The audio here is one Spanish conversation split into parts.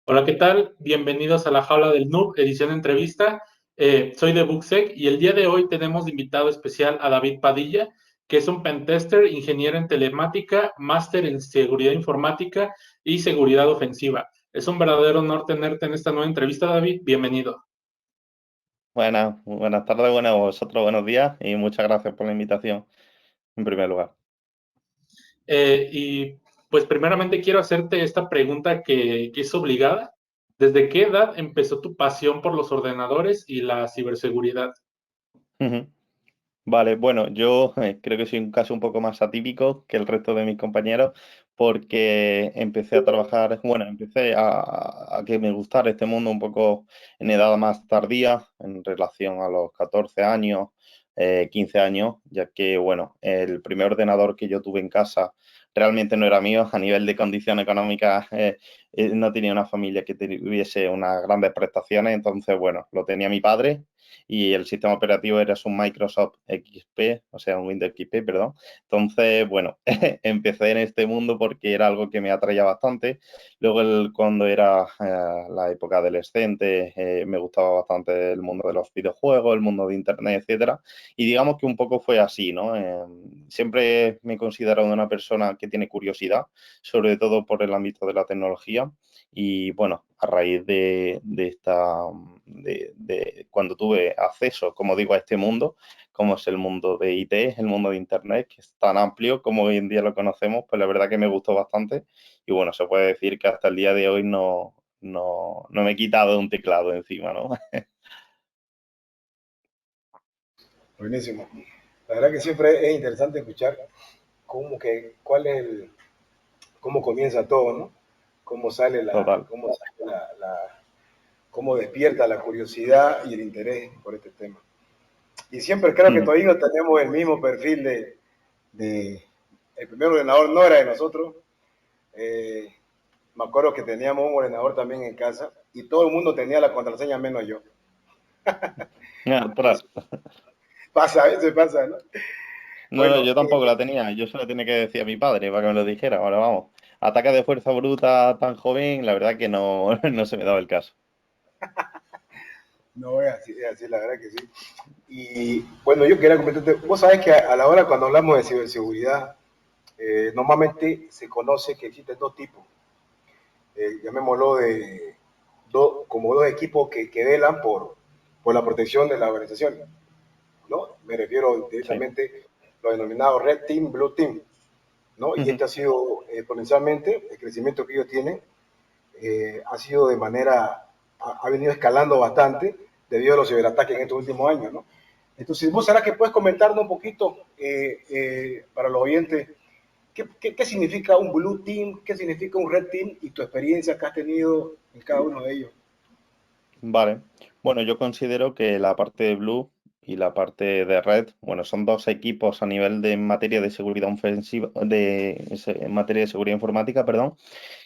Hola, ¿qué tal? Bienvenidos a la Jaula del Noob, edición entrevista. Soy de Booksec y el día de hoy tenemos de invitado especial a David Padilla, que es un pentester, ingeniero en telemática, máster en seguridad informática y seguridad ofensiva. Es un verdadero honor tenerte en esta nueva entrevista, David. Bienvenido. Buenas tardes, bueno, vosotros buenos días y muchas gracias por la invitación en primer lugar. Y pues primeramente quiero hacerte esta pregunta que es obligada. ¿Desde qué edad empezó tu pasión por los ordenadores y la ciberseguridad? Ujú. Vale, bueno, yo creo que soy un caso un poco más atípico que el resto de mis compañeros porque empecé a trabajar, bueno, empecé a que me gustara este mundo un poco en edad más tardía, en relación a los 14 años, 15 años, ya que, bueno, el primer ordenador que yo tuve en casa realmente no era mío, a nivel de condiciones económicas no tenía una familia que tuviese unas grandes prestaciones, entonces, bueno, lo tenía mi padre y el sistema operativo era un Microsoft XP, o sea, un Windows XP, perdón. Entonces, bueno, empecé en este mundo porque era algo que me atraía bastante. Luego, cuando era la época adolescente, me gustaba bastante el mundo de los videojuegos, el mundo de Internet, etcétera. Y digamos que un poco fue así, ¿no? Siempre me he considerado una persona que tiene curiosidad, sobre todo por el ámbito de la tecnología. Y bueno, a raíz de cuando tuve acceso, como digo, a este mundo, como es el mundo de IT, el mundo de Internet, que es tan amplio como hoy en día lo conocemos, pues la verdad que me gustó bastante. Y bueno, se puede decir que hasta el día de hoy no me he quitado un teclado encima, ¿no? Buenísimo. La verdad que siempre es interesante escuchar cómo comienza todo, ¿no? Total. Cómo despierta la curiosidad y el interés por este tema. Y siempre creo que Mm. todavía tenemos el mismo perfil el primer ordenador no era de nosotros. Eh, Me acuerdo que teníamos un ordenador también en casa y todo el mundo tenía la contraseña menos yo. Ostras. Pasa, a veces pasa, ¿no? No, no, Bueno, yo tampoco la tenía. Yo se la tenía que decir a mi padre para que me lo dijera. Ahora vamos. Ataque de fuerza bruta tan joven, la verdad que no, no se me daba el caso. no es así, la verdad que sí. Y bueno, yo quería comentarte, vos sabés que a la hora cuando hablamos de ciberseguridad, normalmente se conoce que existen dos tipos, llamémoslo como dos equipos que velan por la protección de la organización, ¿no? Me refiero Sí. directamente a lo denominado Red Team, Blue Team, ¿no? Y Ujú. este ha sido exponencialmente, el crecimiento que ellos tienen ha sido ha venido escalando bastante debido a los ciberataques en estos últimos años, ¿no? Entonces, vos será que puedes comentarnos un poquito para los oyentes qué significa un Blue Team, qué significa un Red Team y tu experiencia que has tenido en cada uno de ellos. Vale. Bueno, yo considero que la parte de Blue y la parte de Red, bueno, son dos equipos a nivel de en materia de seguridad ofensiva, en materia de seguridad informática, perdón,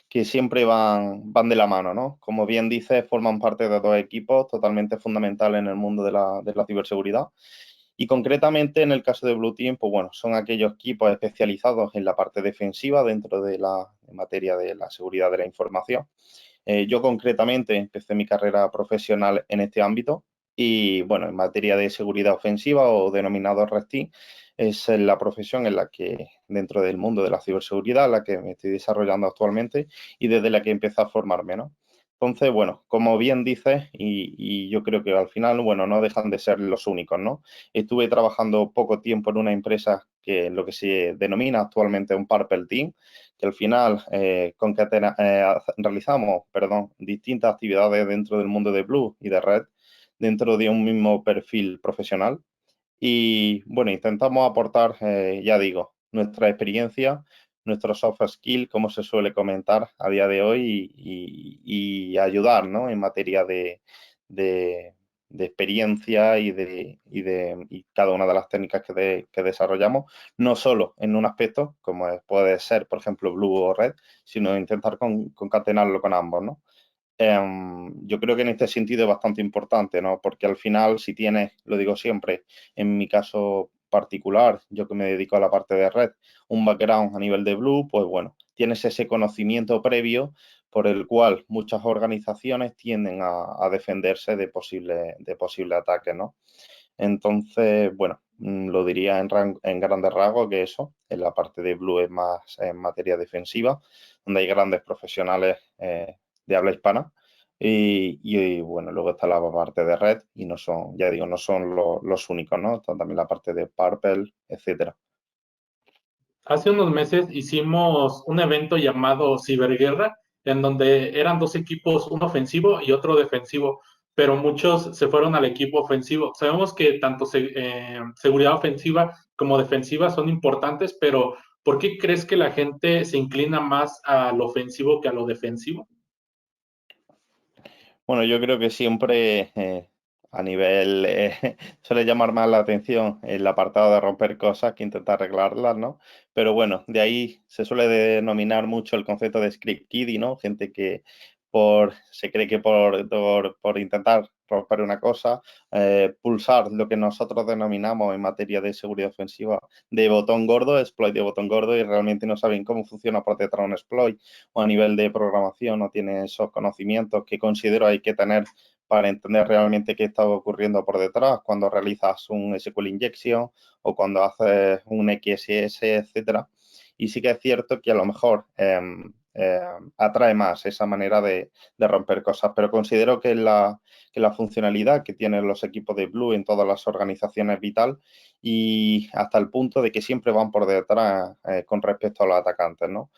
que siempre van de la mano, ¿no? Como bien dices, forman parte de dos equipos totalmente fundamentales en el mundo de la ciberseguridad. Y concretamente en el caso de Blue Team, pues bueno, son aquellos equipos especializados en la parte defensiva dentro de la en materia de la seguridad de la información. Yo concretamente empecé mi carrera profesional en este ámbito y bueno, en materia de seguridad ofensiva o denominado Red Team, es la profesión en la que dentro del mundo de la ciberseguridad, la que me estoy desarrollando actualmente y desde la que empecé a formarme, ¿no? Entonces, bueno, como bien dices, y yo creo que al final, bueno, no dejan de ser los únicos, ¿no? Estuve trabajando poco tiempo en una empresa que lo que se denomina actualmente un Purple Team, que al final realizamos, perdón, distintas actividades dentro del mundo de Blue y de Red, dentro de un mismo perfil profesional. Y bueno, intentamos aportar, ya digo, nuestra experiencia, nuestro soft skill, como se suele comentar a día de hoy, y ayudar, ¿no? En materia de, de experiencia y cada una de las técnicas que desarrollamos, no solo en un aspecto, como puede ser, por ejemplo, Blue o Red, sino intentar concatenarlo con ambos, ¿no? Yo creo que en este sentido es bastante importante, ¿no? Porque al final, si tienes, lo digo siempre, en mi caso particular, yo que me dedico a la parte de red, un background a nivel de Blue, pues bueno, tienes ese conocimiento previo por el cual muchas organizaciones tienden a defenderse de posible ataques, ¿no? Entonces, bueno, lo diría en grandes rasgos que eso, en la parte de Blue es más en materia defensiva, donde hay grandes profesionales de habla hispana. Bueno, luego está la parte de red y no son, ya digo, no son los únicos, ¿no? Está también la parte de Purple, etcétera. Hace unos meses hicimos un evento llamado Ciberguerra, en donde eran dos equipos, uno ofensivo y otro defensivo, pero muchos se fueron al equipo ofensivo. Sabemos que tanto seguridad ofensiva como defensiva son importantes, pero ¿por qué crees que la gente se inclina más a lo ofensivo que a lo defensivo? Bueno, yo creo que siempre a nivel suele llamar más la atención el apartado de romper cosas que intentar arreglarlas, ¿no? Pero bueno, de ahí se suele denominar mucho el concepto de script kiddie, ¿no? Gente que se cree que por intentar romper una cosa, pulsar lo que nosotros denominamos en materia de seguridad ofensiva de botón gordo, exploit de botón gordo, y realmente no saben cómo funciona por detrás un exploit, o a nivel de programación no tiene esos conocimientos que considero hay que tener para entender realmente qué está ocurriendo por detrás cuando realizas un SQL injection o cuando haces un XSS, etcétera. Y sí que es cierto que a lo mejor atrae más esa manera de romper cosas, pero considero que la funcionalidad que tienen los equipos de Blue en todas las organizaciones es vital, y hasta el punto de que siempre van por detrás con respecto a los atacantes, ¿no?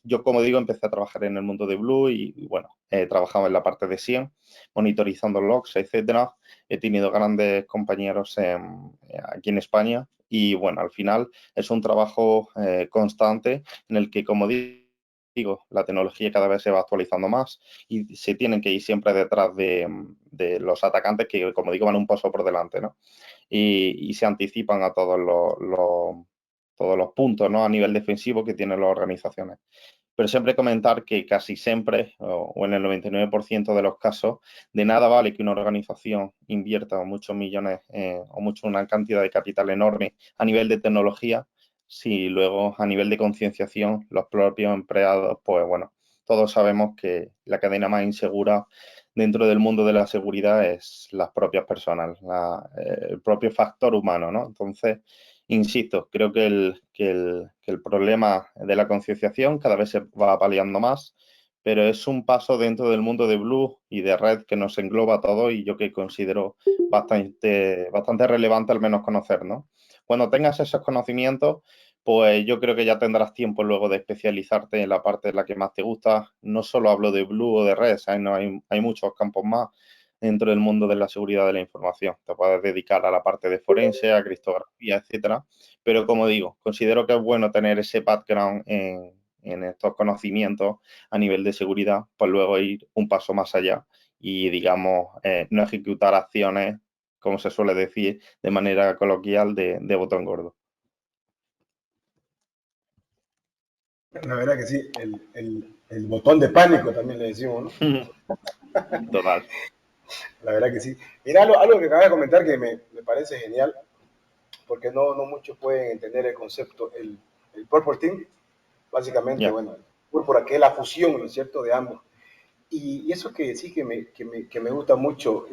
Yo, como digo, empecé a trabajar en el mundo de Blue y bueno, he trabajado en la parte de SIEM, monitorizando logs, etcétera. He tenido grandes compañeros aquí en España y bueno, al final es un trabajo constante en el que, como digo, la tecnología cada vez se va actualizando más y se tienen que ir siempre detrás de los atacantes que, como digo, van un paso por delante, ¿no? Y se anticipan a todos los puntos, ¿no? A nivel defensivo que tienen las organizaciones. Pero siempre comentar que casi siempre, o en el 99% de los casos, de nada vale que una organización invierta muchos millones una cantidad de capital enorme a nivel de tecnología, si luego a nivel de concienciación los propios empleados, pues bueno, todos sabemos que la cadena más insegura dentro del mundo de la seguridad es las propias personas, el propio factor humano, ¿no? Entonces, insisto, creo que el problema de la concienciación cada vez se va paliando más, pero es un paso dentro del mundo de Blue y de Red que nos engloba a todo y yo que considero bastante relevante al menos conocer, ¿no? Cuando tengas esos conocimientos, pues yo creo que ya tendrás tiempo luego de especializarte en la parte de la que más te gusta. No solo hablo de Blue o de Red, ¿sabes? No, hay muchos campos más dentro del mundo de la seguridad de la información. Te puedes dedicar a la parte de forense, a criptografía, etcétera. Pero como digo, considero que es bueno tener ese background en estos conocimientos a nivel de seguridad, pues luego ir un paso más allá y, digamos, no ejecutar acciones, como se suele decir de manera coloquial, de botón gordo. La verdad que sí, el botón de pánico también le decimos, ¿no? Total. La verdad que sí. Mira, algo que acabas de comentar que me parece genial, porque no muchos pueden entender el concepto, el Purple Team, básicamente, Ya. bueno, púrpura, que es la fusión, ¿no es cierto?, de ambos. Y eso que sí que me gusta mucho,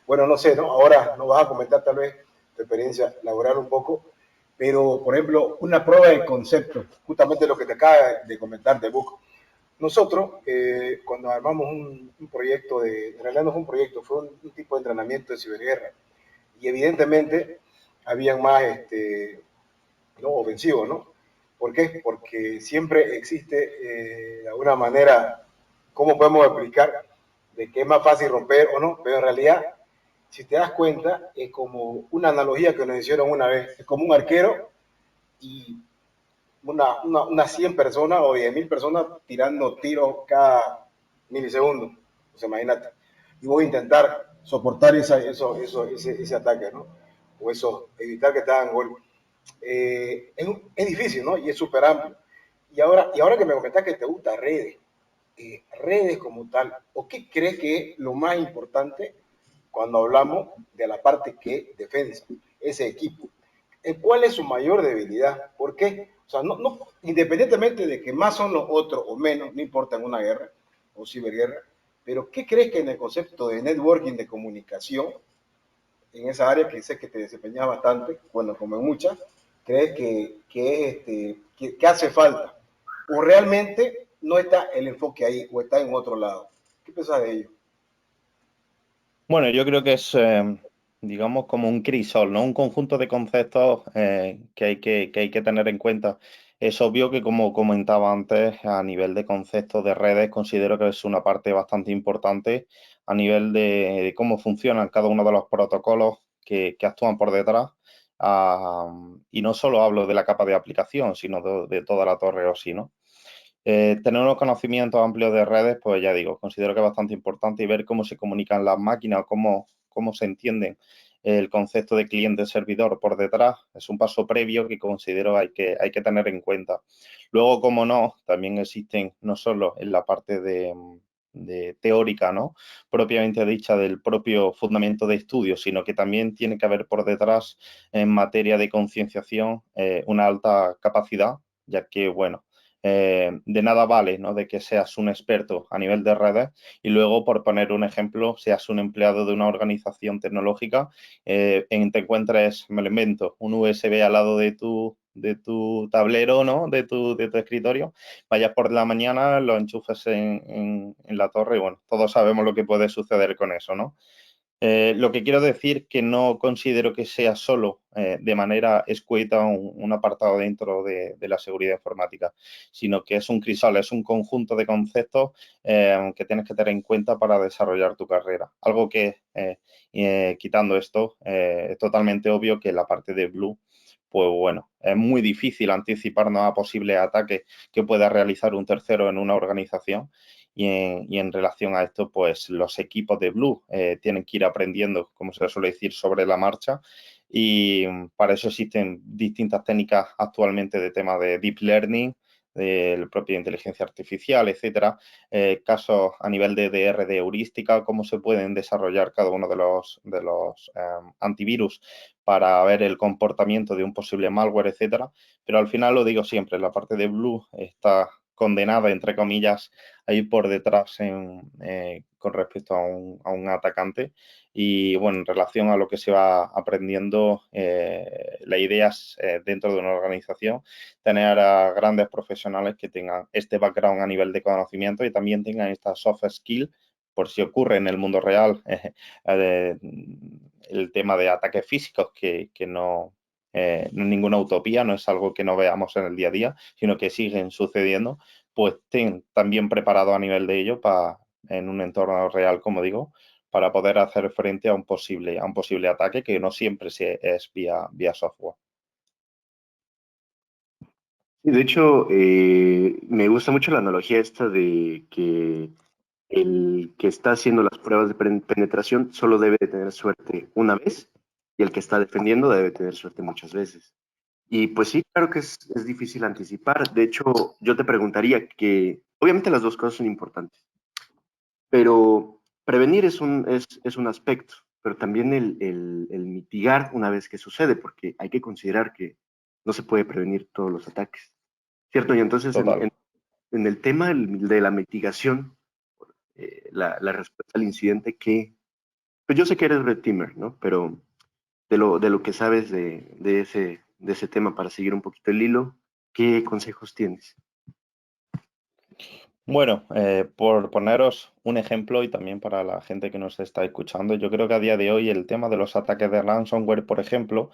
bueno, no sé, ¿no? Ahora nos vas a comentar tal vez tu experiencia laboral un poco, pero, por ejemplo, una prueba de concepto, justamente lo que te acaba de comentar de Book. Nosotros, cuando armamos un proyecto, en realidad no fue un proyecto, fue un tipo de entrenamiento de ciberguerra. Y evidentemente habían más no ofensivos, ¿no? ¿Por qué? Porque siempre existe de alguna manera, ¿cómo podemos explicar de que es más fácil romper o no? Pero en realidad, si te das cuenta, es como una analogía que nos hicieron una vez. Es como un arquero y unas 100 personas o 10.000 personas tirando tiros cada milisegundo. Pues imagínate. Y voy a intentar soportar ese ataque, ¿no? O eso, evitar que te hagan gol. Es difícil, ¿no? Y es súper amplio. Y ahora que me comentas que te gusta redes como tal, ¿o qué crees que es lo más importante cuando hablamos de la parte que defensa, ese equipo? cuál es su mayor debilidad. ¿Por qué? O sea, independientemente de que más son los otros o menos, no importa en una guerra o ciberguerra, pero ¿qué crees que en el concepto de networking, de comunicación, en esa área que sé que te desempeñas bastante, bueno, como en muchas, crees que hace falta? ¿O realmente no está el enfoque ahí o está en otro lado? ¿Qué piensas de ello? Bueno, yo creo que es, digamos, como un crisol, ¿no? Un conjunto de conceptos que hay que tener en cuenta. Es obvio que, como comentaba antes, a nivel de conceptos de redes, considero que es una parte bastante importante a nivel de cómo funcionan cada uno de los protocolos que actúan por detrás. Y no solo hablo de la capa de aplicación, sino de toda la torre OSI, ¿no? Tener unos conocimientos amplios de redes, pues ya digo, considero que es bastante importante y ver cómo se comunican las máquinas o cómo se entienden el concepto de cliente-servidor por detrás. Es un paso previo que considero hay que tener en cuenta. Luego, como no, también existen no solo en la parte de teórica, ¿no? Propiamente dicha del propio fundamento de estudio, sino que también tiene que haber por detrás en materia de concienciación una alta capacidad, ya que, bueno, de nada vale, ¿no? De que seas un experto a nivel de redes y luego, por poner un ejemplo, seas un empleado de una organización tecnológica, te encuentres, me lo invento, un USB al lado de tu tablero, ¿no? De tu escritorio, vayas por la mañana, lo enchufes en la torre y, bueno, todos sabemos lo que puede suceder con eso, ¿no? Lo que quiero decir que no considero que sea solo de manera escueta un apartado dentro de la seguridad informática, sino que es un crisol, es un conjunto de conceptos que tienes que tener en cuenta para desarrollar tu carrera. Algo que, quitando esto, es totalmente obvio que la parte de Blue, pues bueno, es muy difícil anticiparnos a posibles ataques que pueda realizar un tercero en una organización. Y en relación a esto, pues los equipos de Blue tienen que ir aprendiendo, como se suele decir, sobre la marcha. Y para eso existen distintas técnicas actualmente de tema de deep learning, de la propia inteligencia artificial, etcétera. Casos a nivel de DR, de heurística, cómo se pueden desarrollar cada uno de los antivirus para ver el comportamiento de un posible malware, etcétera. Pero al final, lo digo siempre, la parte de Blue está condenada, entre comillas, a ir por detrás con respecto a un atacante. Y bueno, en relación a lo que se va aprendiendo, la idea es, dentro de una organización, tener a grandes profesionales que tengan este background a nivel de conocimiento y también tengan esta soft skill por si ocurre en el mundo real el tema de ataques físicos que no, no es ninguna utopía, no es algo que no veamos en el día a día, sino que siguen sucediendo, pues estén también preparados a nivel de ello en un entorno real, como digo, para poder hacer frente a un posible ataque que no siempre es vía software. Y de hecho, me gusta mucho la analogía esta de que el que está haciendo las pruebas de penetración solo debe de tener suerte una vez y el que está defendiendo debe tener suerte muchas veces. Y pues sí, claro que es difícil anticipar. De hecho, yo te preguntaría que, obviamente las dos cosas son importantes, pero prevenir es un aspecto, pero también el mitigar una vez que sucede, porque hay que considerar que no se puede prevenir todos los ataques, ¿cierto? Y entonces Total. en el tema de la mitigación, la respuesta al incidente que, pues yo sé que eres red teamer, ¿no? Pero de lo que sabes de ese tema para seguir un poquito el hilo, ¿qué consejos tienes? Bueno, por poneros un ejemplo y también para la gente que nos está escuchando, yo creo que a día de hoy el tema de los ataques de ransomware, por ejemplo,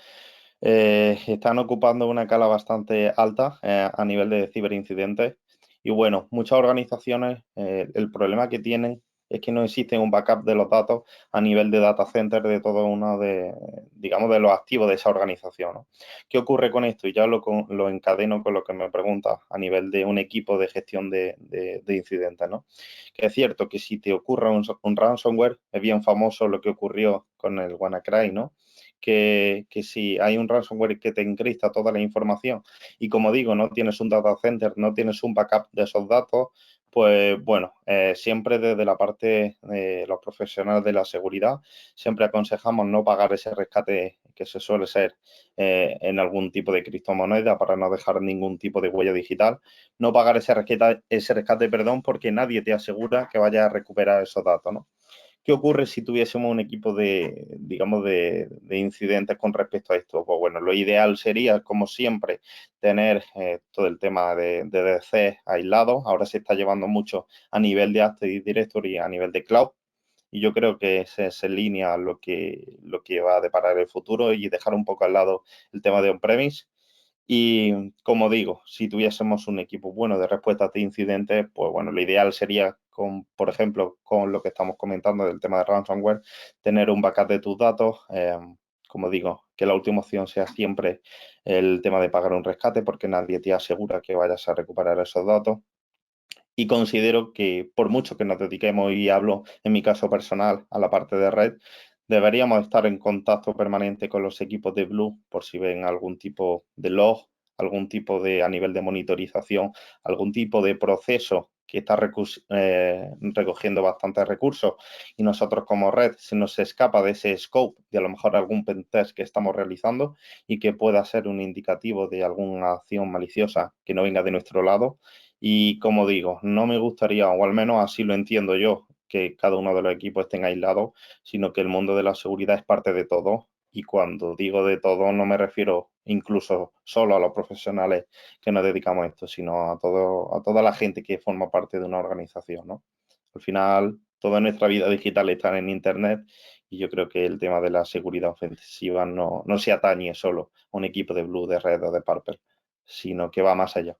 están ocupando una cala bastante alta a nivel de ciberincidentes. Y bueno, muchas organizaciones, el problema que tienen es que no existe un backup de los datos a nivel de data center de todo uno digamos, de los activos de esa organización, ¿no? ¿Qué ocurre con esto? Y ya lo encadeno con lo que me preguntas a nivel de un equipo de gestión de incidentes, ¿no? Que es cierto que si te ocurre un ransomware, es bien famoso lo que ocurrió con el WannaCry, ¿no? Que si hay un ransomware que te encripta toda la información y, como digo, no tienes un data center, no tienes un backup de esos datos, Pues bueno, siempre desde la parte de los profesionales de la seguridad, siempre aconsejamos no pagar ese rescate que se suele ser en algún tipo de criptomoneda para no dejar ningún tipo de huella digital. No pagar ese rescate, perdón, porque nadie te asegura que vaya a recuperar esos datos, ¿no? ¿Qué ocurre si tuviésemos un equipo de, digamos, de incidentes con respecto a esto? Pues bueno, lo ideal sería, como siempre, tener todo el tema de DC aislado. Ahora se está llevando mucho a nivel de Active Directory, a nivel de cloud. Y yo creo que ese es en línea lo que va a deparar el futuro y dejar un poco al lado el tema de on-premise. Y como digo, si tuviésemos un equipo bueno de respuesta de incidentes, pues bueno, lo ideal sería, por ejemplo, con lo que estamos comentando del tema de ransomware, tener un backup de tus datos. Como digo, que la última opción sea siempre el tema de pagar un rescate, porque nadie te asegura que vayas a recuperar esos datos. Y considero que por mucho que nos dediquemos, y hablo en mi caso personal, a la parte de red, deberíamos estar en contacto permanente con los equipos de Blue por si ven algún tipo de log, algún tipo de, a nivel de monitorización, algún tipo de proceso que está recogiendo bastantes recursos y nosotros como red se nos escapa de ese scope de a lo mejor algún pentest que estamos realizando y que pueda ser un indicativo de alguna acción maliciosa que no venga de nuestro lado. Y como digo, no me gustaría, o al menos así lo entiendo yo, que cada uno de los equipos estén aislados, sino que el mundo de la seguridad es parte de todo. Y cuando digo de todo, no me refiero incluso solo a los profesionales que nos dedicamos a esto, sino a toda la gente que forma parte de una organización, ¿no? Al final, toda nuestra vida digital está en Internet y yo creo que el tema de la seguridad ofensiva no se atañe solo a un equipo de Blue, de Red o de Purple, sino que va más allá.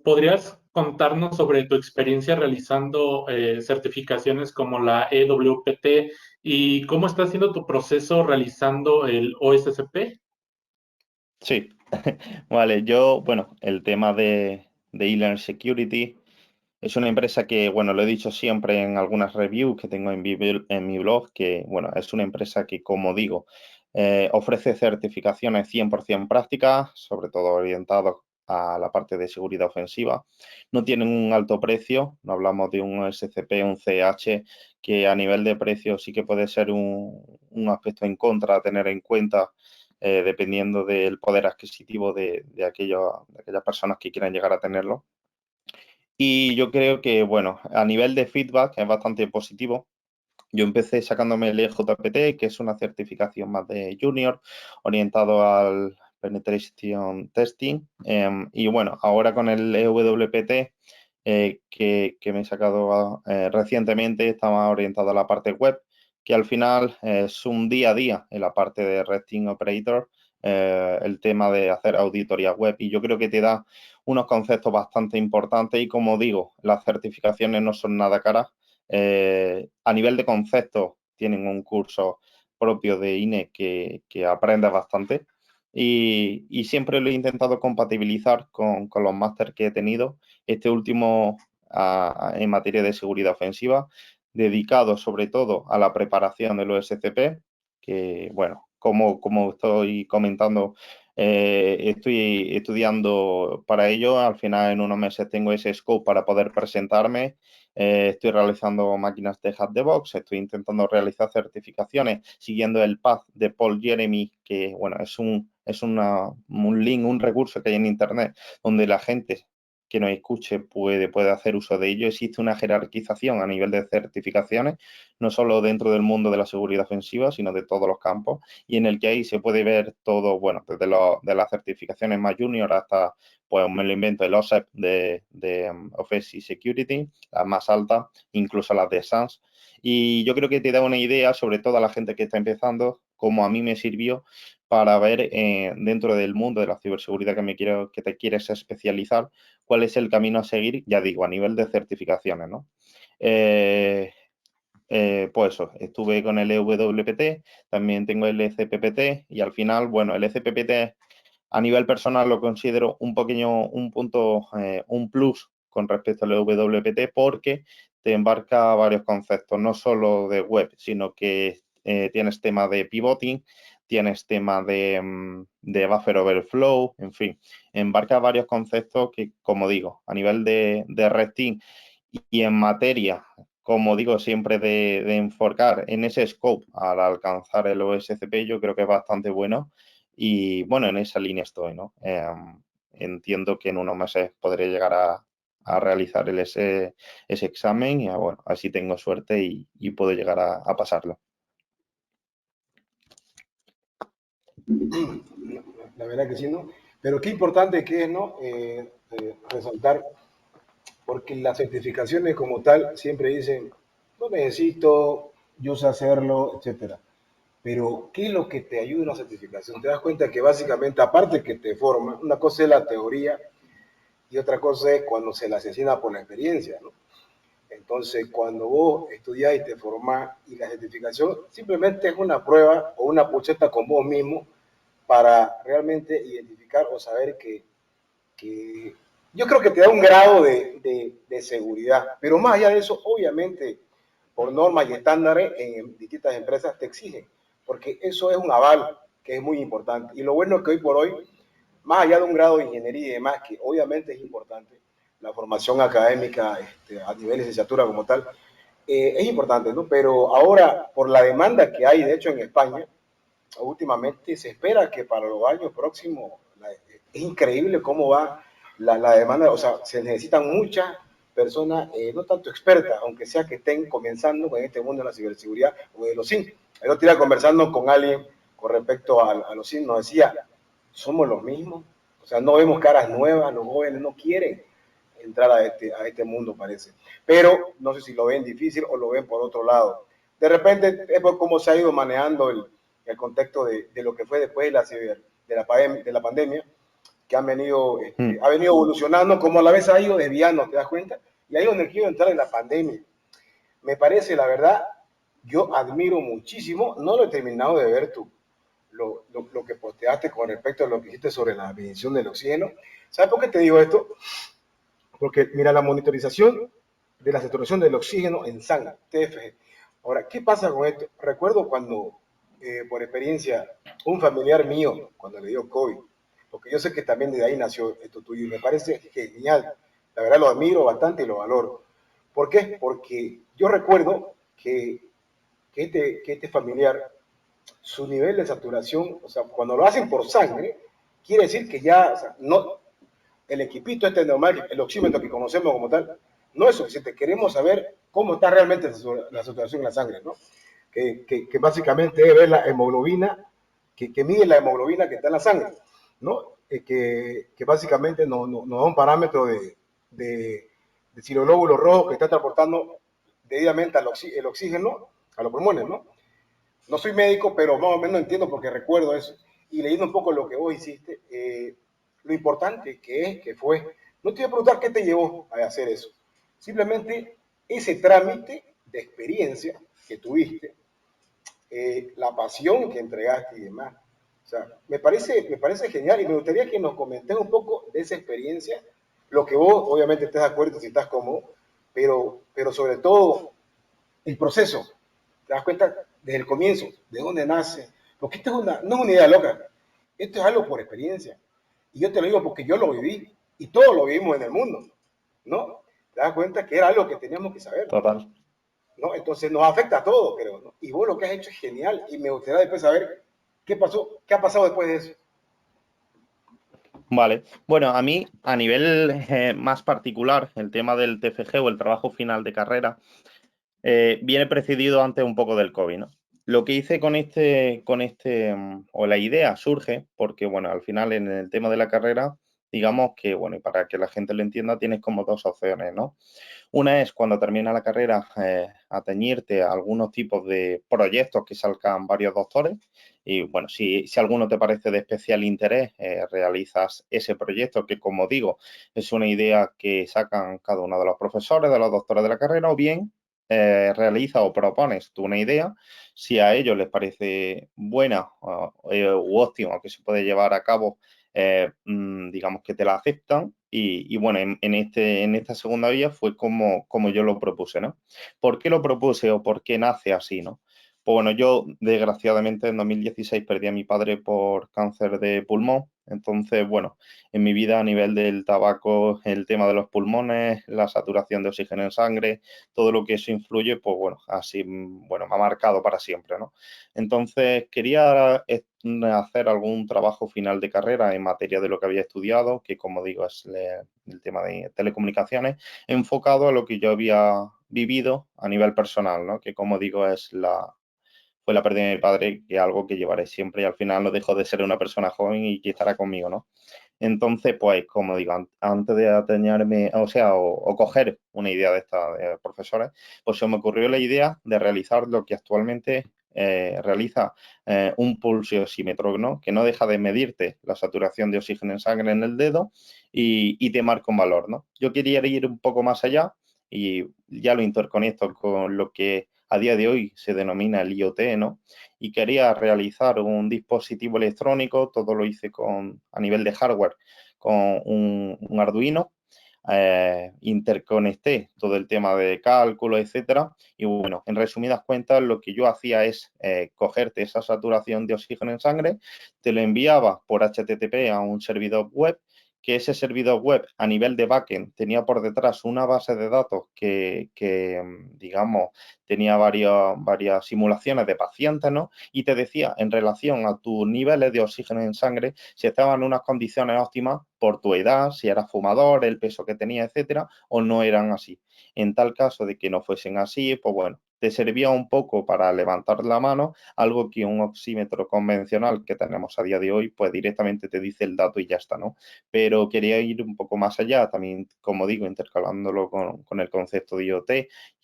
¿Podrías contarnos sobre tu experiencia realizando certificaciones como la EWPT y cómo está siendo tu proceso realizando el OSCP? Sí, vale, yo, bueno, el tema de E-Learn Security es una empresa que, bueno, lo he dicho siempre en algunas reviews que tengo en mi blog, que, bueno, es una empresa que, como digo, ofrece certificaciones 100% prácticas, sobre todo orientadas a la parte de seguridad ofensiva. No tienen un alto precio, no hablamos de un SCP, un CH, que a nivel de precio sí que puede ser un aspecto en contra a tener en cuenta dependiendo del poder adquisitivo de aquellas personas que quieran llegar a tenerlo. Y yo creo que, bueno, a nivel de feedback es bastante positivo. Yo empecé sacándome el EJPT, que es una certificación más de junior, orientado al penetration testing. Y bueno, ahora con el EWPT, que me he sacado recientemente, está más orientado a la parte web, que al final es un día a día en la parte de Red Team Operator, el tema de hacer auditoría web. Y yo creo que te da unos conceptos bastante importantes y, como digo, las certificaciones no son nada caras. A nivel de conceptos, tienen un curso propio de INE que aprendes bastante y siempre lo he intentado compatibilizar con los másteres que he tenido. Este último en materia de seguridad ofensiva, dedicado sobre todo a la preparación de los SCP, que bueno, como estoy comentando, estoy estudiando para ello. Al final, en unos meses tengo ese scope para poder presentarme. Estoy realizando máquinas de Hack the Box, estoy intentando realizar certificaciones siguiendo el path de Paul Jeremy, que bueno, es un link, un recurso que hay en Internet donde la gente que nos escuche puede hacer uso de ello. Existe una jerarquización a nivel de certificaciones, no solo dentro del mundo de la seguridad ofensiva, sino de todos los campos, y en el que ahí se puede ver todo, bueno, desde de las certificaciones más junior hasta, pues me lo invento, el OSEP de Offensive Security, las más altas, incluso las de SANS. Y yo creo que te da una idea, sobre todo a la gente que está empezando, como a mí me sirvió para ver dentro del mundo de la ciberseguridad que te quieres especializar, cuál es el camino a seguir, ya digo, a nivel de certificaciones, ¿no? Pues eso, estuve con el EWPT, también tengo el ECPPT y al final, bueno, el ECPPT a nivel personal lo considero un punto, un plus con respecto al EWPT porque te embarca varios conceptos, no solo de web, sino que tienes tema de pivoting, tienes tema de buffer overflow, en fin, embarca varios conceptos que, como digo, a nivel de red team y en materia, como digo siempre, de enfocar en ese scope al alcanzar el OSCP, yo creo que es bastante bueno y bueno, en esa línea estoy, ¿no? Entiendo que en unos meses podré llegar a realizar ese examen y bueno, así tengo suerte y puedo llegar a pasarlo. La verdad que sí, ¿no? Pero qué importante que es, ¿no? Resaltar, porque las certificaciones como tal siempre dicen, no necesito, yo sé hacerlo, etcétera. Pero, ¿qué es lo que te ayuda en la certificación? Te das cuenta que básicamente, aparte que te forma, una cosa es la teoría y otra cosa es cuando se la asesina por la experiencia, ¿no? Entonces, cuando vos estudiás y te formás y la certificación simplemente es una prueba o una pucheta con vos mismo para realmente identificar o saber que yo creo que te da un grado de seguridad, pero más allá de eso, obviamente, por normas y estándares en distintas empresas te exigen, porque eso es un aval que es muy importante. Y lo bueno es que hoy por hoy, más allá de un grado de ingeniería y demás, que obviamente es importante, la formación académica a nivel de licenciatura como tal, es importante, ¿no? Pero ahora, por la demanda que hay, de hecho, en España, últimamente se espera que para los años próximos, es increíble cómo va la demanda, o sea, se necesitan muchas personas, no tanto expertas, aunque sea que estén comenzando con este mundo de la ciberseguridad o de los SIM. El otro día conversando con alguien con respecto a los SIM, nos decía, somos los mismos, o sea, no vemos caras nuevas, los jóvenes no quieren entrar a este mundo, parece. Pero no sé si lo ven difícil o lo ven por otro lado. De repente, es por cómo se ha ido manejando el contexto de lo que fue después de la pandemia, que ha venido evolucionando, como a la vez ha ido desviando, ¿te das cuenta? Y ahí es donde quiero entrar en la pandemia. Me parece, la verdad, yo admiro muchísimo, no lo he terminado de ver tú, lo que posteaste con respecto a lo que hiciste sobre la medición del oxígeno. ¿Sabes por qué te digo esto? Porque mira, la monitorización de la saturación del oxígeno en sangre, TFG. Ahora, ¿qué pasa con esto? Recuerdo cuando, por experiencia, un familiar mío, cuando le dio COVID, porque yo sé que también de ahí nació esto tuyo y me parece genial. La verdad lo admiro bastante y lo valoro. ¿Por qué? Porque yo recuerdo que este familiar, su nivel de saturación, o sea, cuando lo hacen por sangre, quiere decir que ya, o sea, no, el equipito este normal, el oxímetro que conocemos como tal, no es suficiente. Queremos saber cómo está realmente la saturación en la sangre, ¿no? Que básicamente es ver la hemoglobina, que mide la hemoglobina que está en la sangre, ¿no? Que básicamente nos da un parámetro de si los glóbulos rojos que está transportando debidamente el oxígeno a los pulmones, ¿no? No soy médico, pero más o menos entiendo porque recuerdo eso. Y leyendo un poco lo que vos hiciste, lo importante que fue, no te voy a preguntar qué te llevó a hacer eso, simplemente ese trámite de experiencia que tuviste, la pasión que entregaste y demás. O sea, me parece genial y me gustaría que nos comentes un poco de esa experiencia, lo que vos obviamente estés de acuerdo si estás cómodo, pero sobre todo el proceso. Te das cuenta desde el comienzo, de dónde nace. Porque esto no es una idea loca, esto es algo por experiencia. Y yo te lo digo porque yo lo viví y todos lo vivimos en el mundo, ¿no? Te das cuenta que era algo que teníamos que saber, Total. ¿no? Entonces nos afecta a todos, creo, ¿no? Y vos lo que has hecho es genial y me gustaría después saber qué pasó, qué ha pasado después de eso. Vale. Bueno, a mí, a nivel más particular, el tema del TFG o el trabajo final de carrera, viene precedido antes un poco del COVID, ¿no? Lo que hice o la idea surge porque, bueno, al final en el tema de la carrera, digamos que, bueno, y para que la gente lo entienda, tienes como dos opciones, ¿no? Una es cuando termina la carrera, atañirte a algunos tipos de proyectos que salgan varios doctores y, bueno, si alguno te parece de especial interés, realizas ese proyecto que, como digo, es una idea que sacan cada uno de los profesores, de los doctores de la carrera, o bien realiza o propones tú una idea, si a ellos les parece buena u óptima que se puede llevar a cabo, digamos que te la aceptan y bueno, en esta segunda vía fue como yo lo propuse, ¿no? ¿Por qué lo propuse o por qué nace así, no? Pues bueno, yo desgraciadamente en 2016 perdí a mi padre por cáncer de pulmón. Entonces, bueno, en mi vida a nivel del tabaco, el tema de los pulmones, la saturación de oxígeno en sangre, todo lo que eso influye, pues bueno, así, bueno, me ha marcado para siempre, ¿no? Entonces, quería hacer algún trabajo final de carrera en materia de lo que había estudiado, que como digo es el tema de telecomunicaciones, enfocado a lo que yo había vivido a nivel personal, ¿no? Que como digo fue la pérdida de mi padre, que es algo que llevaré siempre y al final no dejo de ser una persona joven y que estará conmigo, ¿no? Entonces, pues, como digo, antes de atañarme, o sea, o coger una idea de esta de profesores, pues se me ocurrió la idea de realizar lo que actualmente realiza un pulsioxímetro, ¿no? Que no deja de medirte la saturación de oxígeno en sangre en el dedo y te marca un valor, ¿no? Yo quería ir un poco más allá y ya lo interconecto con lo que a día de hoy se denomina el IoT, ¿no? Y quería realizar un dispositivo electrónico, todo lo hice a nivel de hardware con un Arduino, interconecté todo el tema de cálculo, etcétera, y bueno, en resumidas cuentas, lo que yo hacía es cogerte esa saturación de oxígeno en sangre, te lo enviaba por HTTP a un servidor web, que ese servidor web a nivel de backend tenía por detrás una base de datos que digamos, tenía varias simulaciones de pacientes, ¿no? Y te decía en relación a tus niveles de oxígeno en sangre si estaban en unas condiciones óptimas por tu edad, si eras fumador, el peso que tenía, etcétera, o no eran así. En tal caso de que no fuesen así, pues bueno, te servía un poco para levantar la mano, algo que un oxímetro convencional que tenemos a día de hoy, pues directamente te dice el dato y ya está, ¿no? Pero quería ir un poco más allá, también, como digo, intercalándolo con el concepto de IoT,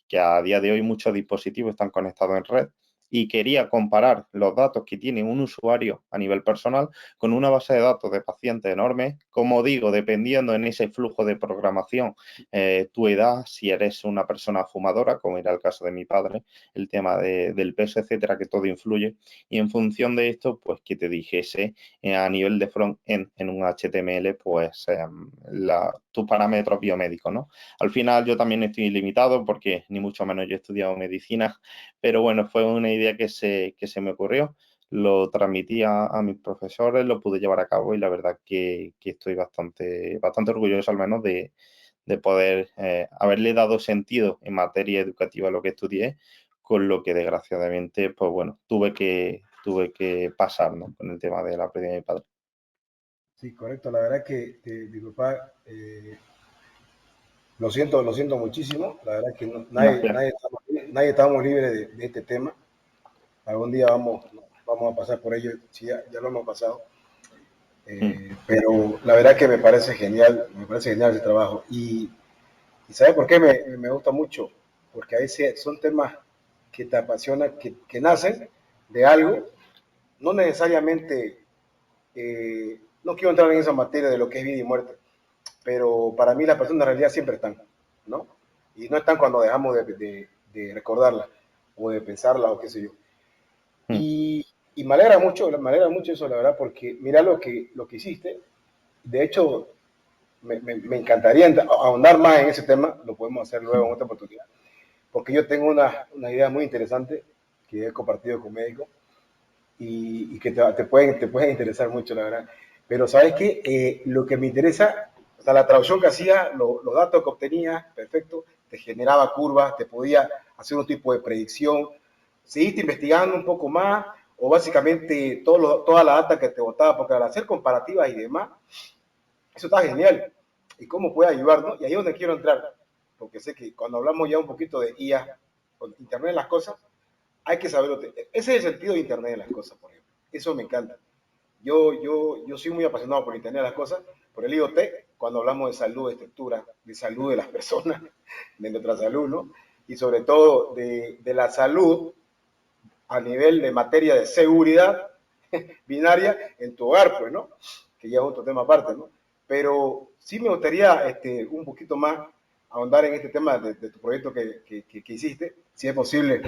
que a día de hoy muchos dispositivos están conectados en red y quería comparar los datos que tiene un usuario a nivel personal con una base de datos de pacientes enorme, como digo, dependiendo en ese flujo de programación, tu edad, si eres una persona fumadora, como era el caso de mi padre, el tema del peso, etcétera, que todo influye, y en función de esto, pues que te dijese a nivel de front-end en un HTML, pues tus parámetros biomédicos, ¿no? Al final yo también estoy limitado porque ni mucho menos yo he estudiado medicina, pero bueno, fue una idea que se me ocurrió, lo transmití a mis profesores, lo pude llevar a cabo y la verdad que estoy bastante orgulloso al menos de poder haberle dado sentido en materia educativa a lo que estudié, con lo que desgraciadamente, pues bueno, tuve que pasar, ¿no? Con el tema de la pérdida de mi padre. Sí, correcto. La verdad que mi papá, lo siento muchísimo. La verdad que Gracias. nadie estamos libres de este tema. Algún día vamos a pasar por ello, si ya lo hemos pasado. Pero la verdad que me parece genial ese trabajo. Y ¿sabe por qué me gusta mucho? Porque a veces son temas que te apasionan, que nacen de algo, no necesariamente, no quiero entrar en esa materia de lo que es vida y muerte, pero para mí las personas en realidad siempre están, ¿no? Y no están cuando dejamos de recordarlas o de pensarlas o qué sé yo. Mm. Y me alegra mucho eso, la verdad, porque mira lo que hiciste. De hecho, me encantaría ahondar más en ese tema, lo podemos hacer luego en otra oportunidad, porque yo tengo una idea muy interesante que he compartido con médicos y que te pueden interesar mucho, la verdad. Pero sabes qué, lo que me interesa, o sea, la traducción que hacía, los datos que obtenía, perfecto, te generaba curvas, te podía hacer un tipo de predicción, seguiste investigando un poco más, o básicamente toda la data que te botaba, porque al hacer comparativas y demás, eso está genial. ¿Y cómo puede ayudarnos? Y ahí es donde quiero entrar, porque sé que cuando hablamos ya un poquito de IA, con Internet de las cosas, hay que saberlo. Ese es el sentido de Internet de las cosas, por ejemplo. Eso me encanta. Yo soy muy apasionado por Internet de las cosas, por el IoT, cuando hablamos de salud, de estructura, de salud de las personas, de nuestra salud, ¿no? Y sobre todo de la salud a nivel de materia de seguridad binaria en tu hogar, pues, ¿no? Que ya es otro tema aparte, ¿no? Pero sí me gustaría un poquito más ahondar en este tema de tu proyecto que hiciste, si es posible.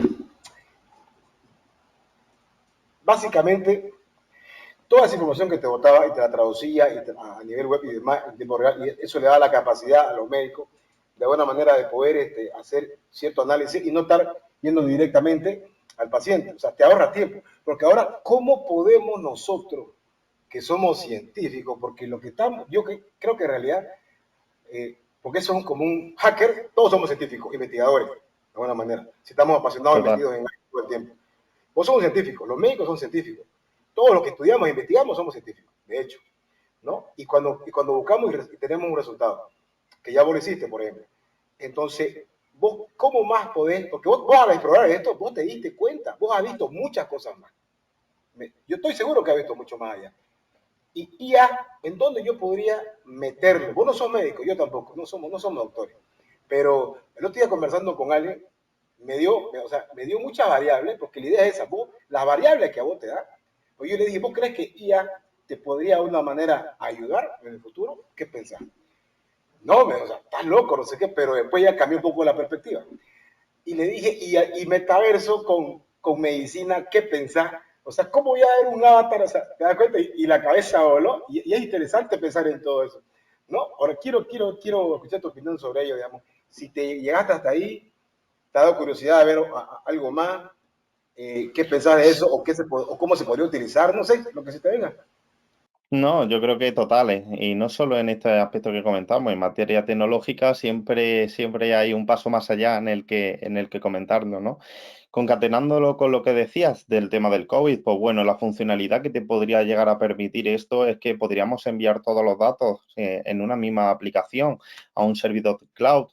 Básicamente, toda esa información que te botaba y te la traducía a nivel web y demás en tiempo real, y eso le da la capacidad a los médicos de alguna manera de poder hacer cierto análisis y no estar yendo directamente al paciente, o sea, te ahorra tiempo. Porque ahora, ¿cómo podemos nosotros, que somos científicos, porque lo que estamos, creo que en realidad, porque eso es como un hacker, todos somos científicos, investigadores, de alguna manera, si estamos apasionados y Total. metidos en algo todo el tiempo. Vos somos científicos, los médicos son científicos, todos los que estudiamos e investigamos somos científicos, de hecho, ¿no? Y cuando buscamos y tenemos un resultado, que ya vos lo hiciste, por ejemplo, entonces, vos, ¿cómo más podés? Porque vos al explorar esto, vos te diste cuenta, vos has visto muchas cosas más. Yo estoy seguro que has visto mucho más allá. Y IA, ¿en dónde yo podría meterlo? Vos no sos médico, yo tampoco, no somos doctores. Pero el otro día conversando con alguien, me dio muchas variables, porque la idea es esa, vos, las variables que a vos te da. Pues yo le dije, ¿vos crees que IA te podría de una manera ayudar en el futuro? ¿Qué pensás? No, estás loco, no sé qué, pero después ya cambió un poco la perspectiva. Y le dije, y metaverso con medicina, ¿qué pensás? O sea, ¿cómo voy a ver un avatar? O sea, ¿te das cuenta? Y la cabeza voló, y es interesante pensar en todo eso, ¿no? Ahora, quiero escuchar tu opinión sobre ello, digamos. Si te llegaste hasta ahí, te ha dado curiosidad de ver algo más, ¿qué pensás de eso? O cómo se podría utilizar, no sé, lo que se te venga. No, yo creo que totales, y no solo en este aspecto que comentamos, en materia tecnológica siempre hay un paso más allá en el que comentarlo, ¿no? Concatenándolo con lo que decías del tema del COVID, pues bueno, la funcionalidad que te podría llegar a permitir esto es que podríamos enviar todos los datos en una misma aplicación a un servidor cloud.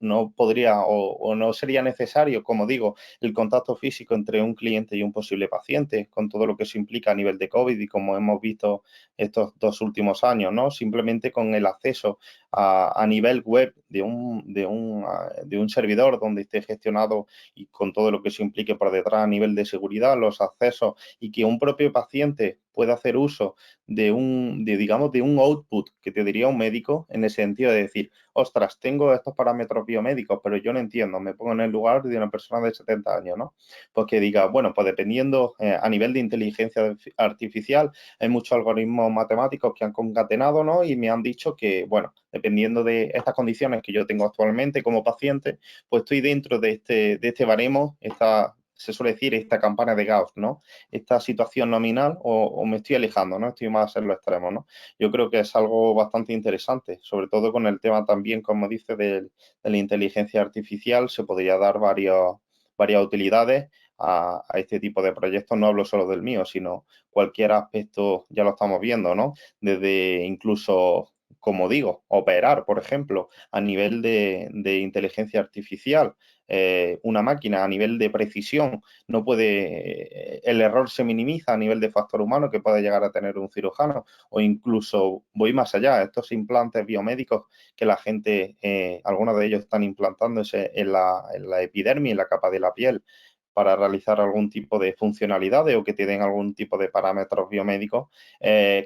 No podría o no sería necesario, como digo, el contacto físico entre un cliente y un posible paciente, con todo lo que eso implica a nivel de COVID y como hemos visto estos 2 últimos años, ¿no? Simplemente con el acceso a nivel web de un servidor donde esté gestionado y con todo lo que eso implique por detrás a nivel de seguridad, los accesos y que un propio paciente pueda hacer uso digamos, de un output que te diría un médico en el sentido de decir, ostras, tengo estos parámetros biomédicos, pero yo no entiendo, me pongo en el lugar de una persona de 70 años, ¿no? Pues que diga, bueno, pues dependiendo a nivel de inteligencia artificial, hay muchos algoritmos matemáticos que han concatenado, ¿no? Y me han dicho que, bueno, dependiendo de estas condiciones que yo tengo actualmente como paciente, pues estoy dentro de este baremo, se suele decir esta campana de Gauss, ¿no? Esta situación nominal o me estoy alejando, ¿no? Estoy más en los extremos, ¿no? Yo creo que es algo bastante interesante, sobre todo con el tema también, como dice, de la inteligencia artificial, se podría dar varias utilidades a este tipo de proyectos. No hablo solo del mío, sino cualquier aspecto, ya lo estamos viendo, ¿no? Desde incluso, como digo, operar, por ejemplo, a nivel de inteligencia artificial, una máquina a nivel de precisión no puede, el error se minimiza a nivel de factor humano que puede llegar a tener un cirujano, o incluso voy más allá, estos implantes biomédicos que la gente, algunos de ellos están implantándose en la epidermis, en la capa de la piel, para realizar algún tipo de funcionalidades o que te den algún tipo de parámetros biomédicos,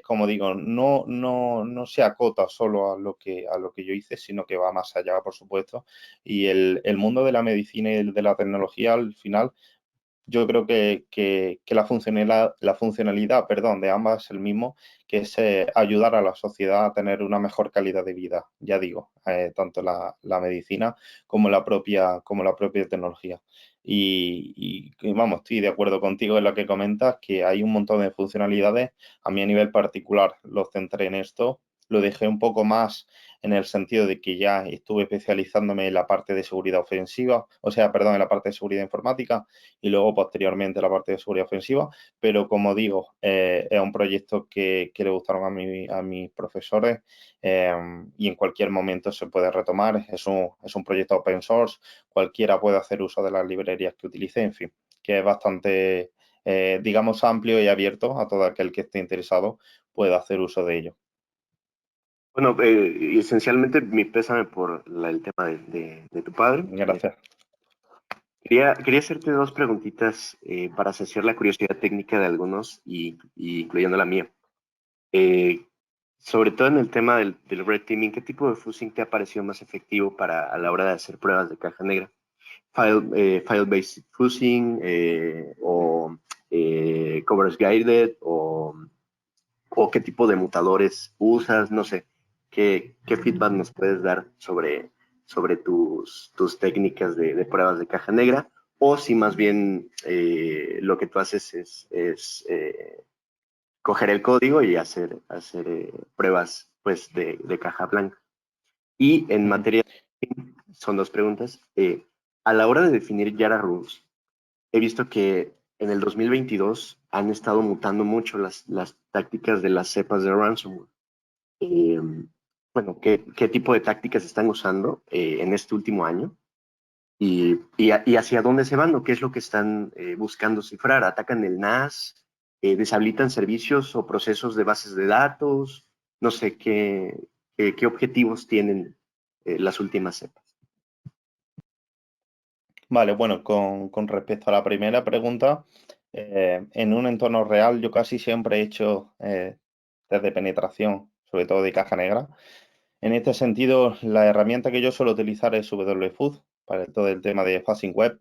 como digo, no se acota solo a lo que yo hice, sino que va más allá, por supuesto. Y el mundo de la medicina y de la tecnología, al final, yo creo que la funcionalidad, perdón, de ambas es el mismo, que es ayudar a la sociedad a tener una mejor calidad de vida, ya digo, tanto la medicina como la propia tecnología. Y vamos, estoy de acuerdo contigo en lo que comentas, que hay un montón de funcionalidades. A mí a nivel particular lo centré en esto, lo dejé un poco más en el sentido de que ya estuve especializándome en la parte de seguridad ofensiva, o sea, perdón, en la parte de seguridad informática y luego posteriormente la parte de seguridad ofensiva, pero como digo, es un proyecto que le gustaron a mis profesores eh, y en cualquier momento se puede retomar. Es un proyecto open source, cualquiera puede hacer uso de las librerías que utilice, en fin, que es bastante, digamos, amplio y abierto a todo aquel que esté interesado pueda hacer uso de ello. Bueno, esencialmente mi pésame por el tema de tu padre. Gracias. Quería hacerte dos preguntitas para saciar la curiosidad técnica de algunos y incluyendo la mía. Eh, Sobre todo en el tema del red teaming, ¿qué tipo de fusing te ha parecido más efectivo a la hora de hacer pruebas de caja negra? File-based fusing o coverage guided o qué tipo de mutadores usas, no sé. ¿Qué feedback nos puedes dar sobre tus técnicas de pruebas de caja negra? o si más bien lo que tú haces es coger el código y hacer pruebas pues de caja blanca. Y en materia, son dos preguntas. A la hora de definir Yara Rules, he visto que en el 2022 han estado mutando mucho las tácticas de las cepas de ransomware. Eh, bueno, ¿qué tipo de tácticas están usando en este último año? Y hacia dónde se van, o qué es lo que están buscando cifrar. ¿Atacan el NAS? ¿Deshabilitan servicios o procesos de bases de datos? No sé qué objetivos tienen las últimas cepas. Vale, bueno, con respecto a la primera pregunta, en un entorno real yo casi siempre he hecho test de penetración, sobre todo de caja negra. En este sentido, la herramienta que yo suelo utilizar es WFUD para todo el tema de phishing web,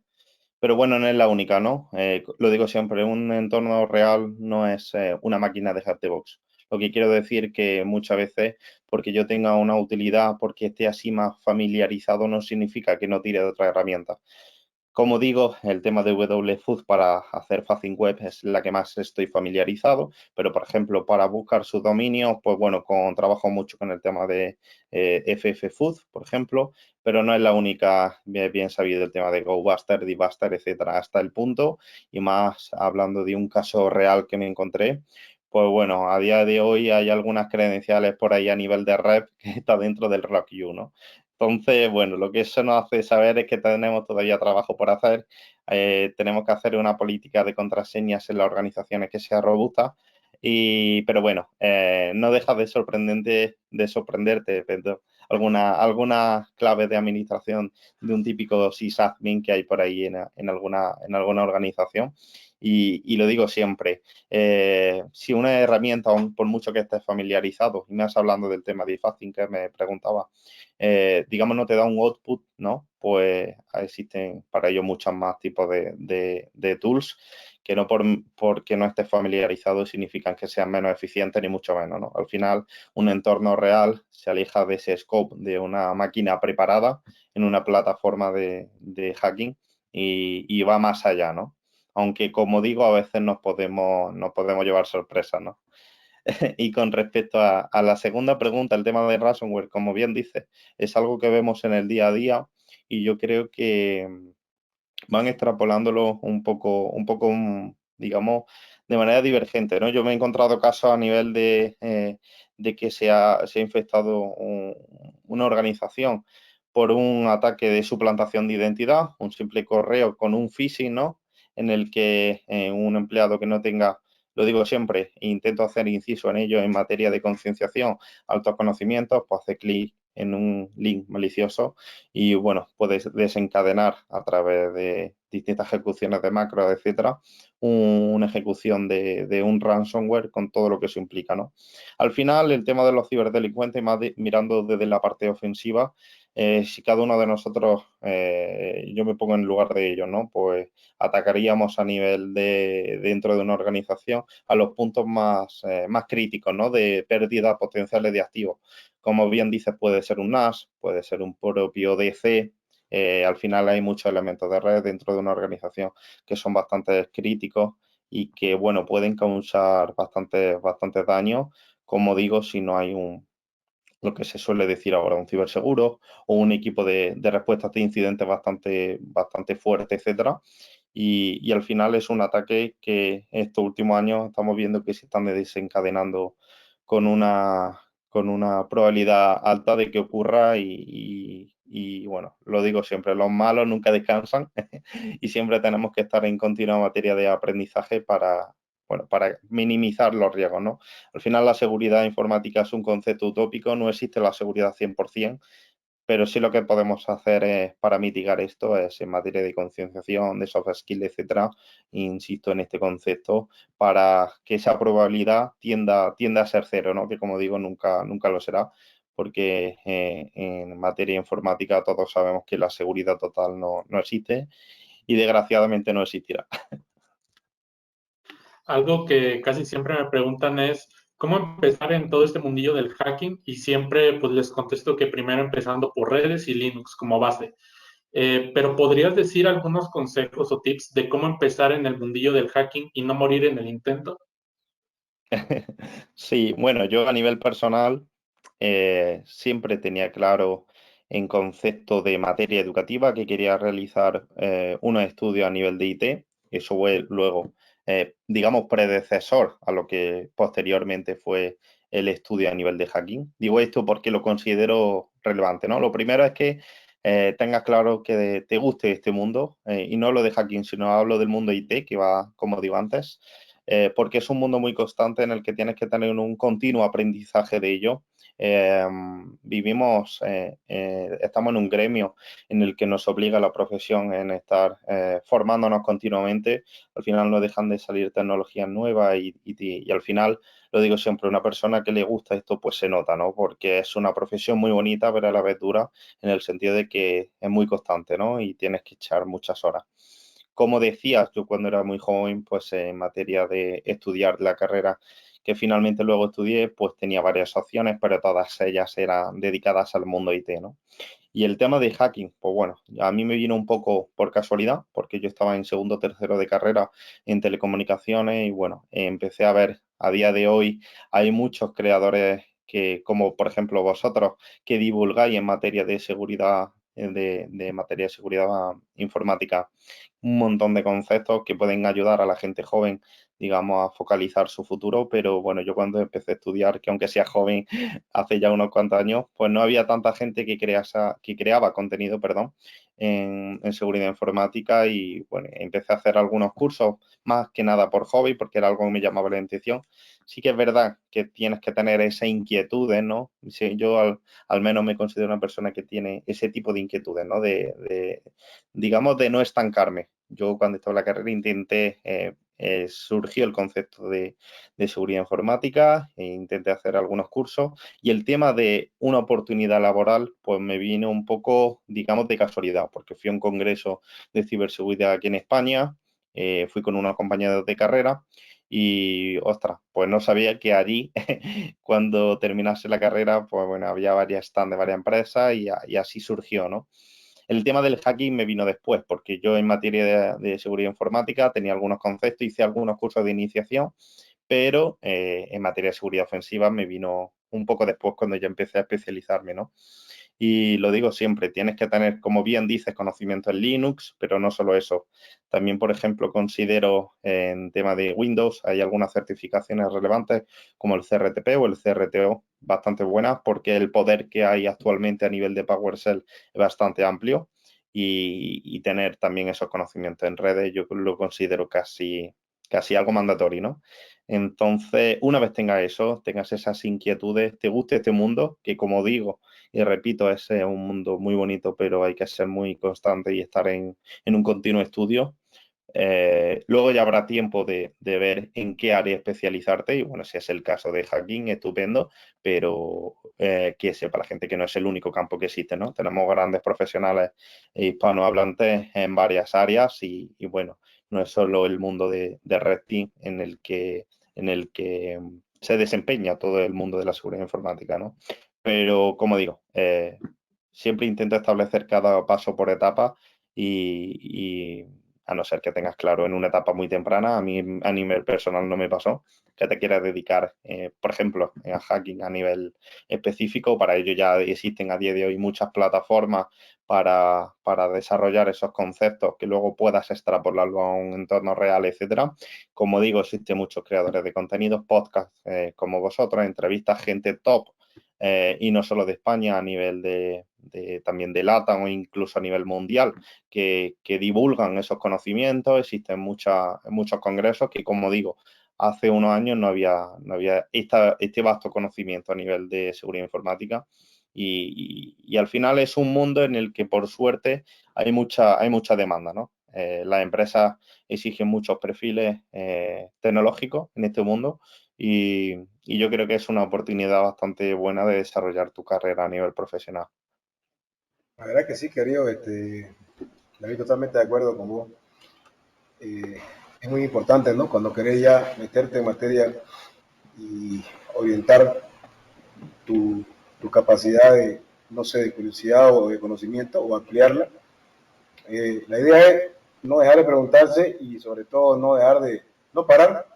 pero bueno, no es la única, ¿no? Lo digo siempre, un entorno real no es una máquina de hack the box. Lo que quiero decir que muchas veces, porque yo tenga una utilidad, porque esté así más familiarizado, no significa que no tire de otra herramienta. Como digo, el tema de WFUD para hacer phishing web es la que más estoy familiarizado, pero por ejemplo, para buscar sus dominios, pues bueno, trabajo mucho con el tema de FFFood, por ejemplo, pero no es la única, bien sabido el tema de GoBuster, Dbuster, etcétera, hasta el punto, y más hablando de un caso real que me encontré. Pues bueno, a día de hoy hay algunas credenciales por ahí a nivel de rep que está dentro del RockU, ¿no? Entonces, bueno, lo que eso nos hace saber es que tenemos todavía trabajo por hacer. Tenemos que hacer una política de contraseñas en las organizaciones que sea robusta. Pero bueno, no deja de sorprenderte, Pedro, alguna clave de administración de un típico sysadmin que hay por ahí en alguna organización. Y lo digo siempre, si una herramienta, por mucho que estés familiarizado, y me has hablando del tema de phishing que me preguntaba, digamos, no te da un output, ¿no? Pues existen para ello muchos más tipos de tools que no porque no estés familiarizado significan que sean menos eficientes ni mucho menos, ¿no? Al final, un entorno real se aleja de ese scope de una máquina preparada en una plataforma de hacking y va más allá, ¿no? Aunque, como digo, a veces nos podemos llevar sorpresas, ¿no? Y con respecto a la segunda pregunta, el tema de ransomware, como bien dices, es algo que vemos en el día a día y yo creo que van extrapolándolo digamos, de manera divergente, ¿no? Yo me he encontrado casos a nivel de que se ha infectado una organización por un ataque de suplantación de identidad, un simple correo con un phishing, ¿no? En el que un empleado que no tenga, lo digo siempre, intento hacer inciso en ello en materia de concienciación, altos conocimientos, pues hace clic en un link malicioso y bueno, puedes desencadenar a través de distintas ejecuciones de macro, etcétera, una ejecución de un ransomware con todo lo que eso implica, ¿no? Al final, el tema de los ciberdelincuentes, más mirando desde la parte ofensiva, si cada uno de nosotros, yo me pongo en lugar de ellos, ¿no? Pues atacaríamos a nivel dentro de una organización a los puntos más críticos, ¿no? De pérdidas potenciales de activos. Como bien dices, puede ser un NAS, puede ser un propio DC. Al final hay muchos elementos de red dentro de una organización que son bastante críticos y que, bueno, pueden causar bastante daño, como digo, si no hay lo que se suele decir ahora, un ciberseguro o un equipo de respuesta de incidentes bastante fuerte, etcétera. Y al final es un ataque que estos últimos años estamos viendo que se están desencadenando con una probabilidad alta de que ocurra y bueno, lo digo siempre, los malos nunca descansan y siempre tenemos que estar en continua materia de aprendizaje para minimizar los riesgos, ¿no? Al final la seguridad informática es un concepto utópico, no existe la seguridad 100%, pero sí lo que podemos hacer para mitigar esto es en materia de concienciación, de soft skills, etcétera. Insisto en este concepto para que esa probabilidad tienda a ser cero, ¿no? Que como digo, nunca lo será, porque en materia informática todos sabemos que la seguridad total no existe y desgraciadamente no existirá. Algo que casi siempre me preguntan es cómo empezar en todo este mundillo del hacking y siempre pues les contesto que primero empezando por redes y Linux como base. pero ¿podrías decir algunos consejos o tips de cómo empezar en el mundillo del hacking y no morir en el intento? Sí, bueno, yo a nivel personal siempre tenía claro en concepto de materia educativa que quería realizar unos estudios a nivel de IT. Eso fue luego, digamos, predecesor a lo que posteriormente fue el estudio a nivel de hacking. Digo esto porque lo considero relevante, ¿no? Lo primero es que tengas claro que te guste este mundo, y no hablo de hacking, sino hablo del mundo IT, que va, como digo antes, porque es un mundo muy constante en el que tienes que tener un continuo aprendizaje de ello. Eh, estamos en un gremio en el que nos obliga la profesión en estar formándonos continuamente. Al final no dejan de salir tecnologías nuevas y al final, lo digo siempre, una persona que le gusta esto pues se nota, ¿no? Porque es una profesión muy bonita, pero a la vez dura en el sentido de que es muy constante, ¿no? Y tienes que echar muchas horas. Como decías, yo cuando era muy joven, pues en materia de estudiar la carrera que finalmente luego estudié, pues tenía varias opciones, pero todas ellas eran dedicadas al mundo IT, ¿no? Y el tema de hacking, pues bueno, a mí me vino un poco por casualidad, porque yo estaba en segundo o tercero de carrera en telecomunicaciones y bueno, empecé a ver, a día de hoy hay muchos creadores que, como por ejemplo vosotros, que divulgáis en materia de seguridad, de materia de seguridad informática, un montón de conceptos que pueden ayudar a la gente joven, digamos, a focalizar su futuro, pero bueno, yo cuando empecé a estudiar, que aunque sea joven, hace ya unos cuantos años, pues no había tanta gente que creaba contenido, perdón, en seguridad informática y bueno, empecé a hacer algunos cursos, más que nada por hobby, porque era algo que me llamaba la atención. Sí que es verdad que tienes que tener esa inquietudes, ¿no? Sí, yo al menos me considero una persona que tiene ese tipo de inquietudes, ¿no? Digamos, de no estancarme. Yo cuando estaba en la carrera intenté, surgió el concepto de seguridad informática, e intenté hacer algunos cursos y el tema de una oportunidad laboral, pues me vino un poco, digamos, de casualidad, porque fui a un congreso de ciberseguridad aquí en España, fui con unos compañeros de carrera y, ostras, pues no sabía que allí, cuando terminase la carrera, pues bueno, había varias stands de varias empresas y así surgió, ¿no? El tema del hacking me vino después, porque yo en materia de seguridad informática tenía algunos conceptos, hice algunos cursos de iniciación, pero en materia de seguridad ofensiva me vino un poco después cuando ya empecé a especializarme, ¿no? Y lo digo siempre, tienes que tener, como bien dices, conocimiento en Linux, pero no solo eso. También, por ejemplo, considero en tema de Windows, hay algunas certificaciones relevantes como el CRTP o el CRTO, bastante buenas, porque el poder que hay actualmente a nivel de PowerShell es bastante amplio y tener también esos conocimientos en redes yo lo considero casi algo mandatorio, ¿no? Entonces, una vez tengas eso, tengas esas inquietudes, te guste este mundo, que como digo, y repito, es un mundo muy bonito, pero hay que ser muy constante y estar en un continuo estudio. Luego ya habrá tiempo de ver en qué área especializarte y bueno, si es el caso de hacking, estupendo, pero que sepa la gente que no es el único campo que existe, ¿no? Tenemos grandes profesionales hispanohablantes en varias áreas y bueno, no es solo el mundo de Red Team en el que se desempeña todo el mundo de la seguridad informática, ¿no? Pero como digo, siempre intento establecer cada paso por etapa y a no ser que tengas claro en una etapa muy temprana, a mí a nivel personal no me pasó, que te quieras dedicar, por ejemplo, a hacking a nivel específico. Para ello ya existen a día de hoy muchas plataformas para desarrollar esos conceptos que luego puedas extrapolarlo a un entorno real, etcétera. Como digo, existen muchos creadores de contenidos, podcasts como vosotros, entrevistas, gente top, y no solo de España, a nivel también de LATAM o incluso a nivel mundial, que divulgan esos conocimientos. Existen muchos congresos que, como digo, hace unos años no había este vasto conocimiento a nivel de seguridad informática. Y al final es un mundo en el que, por suerte, hay mucha demanda, ¿no? Las empresas exigen muchos perfiles tecnológicos en este mundo y yo creo que es una oportunidad bastante buena de desarrollar tu carrera a nivel profesional. La verdad que sí, querido, David, totalmente de acuerdo con vos. Es muy importante, ¿no? Cuando querés ya meterte en materia y orientar tu, tu capacidad de, no sé, de curiosidad o de conocimiento o ampliarla, La idea es no dejar de preguntarse y sobre todo no parar,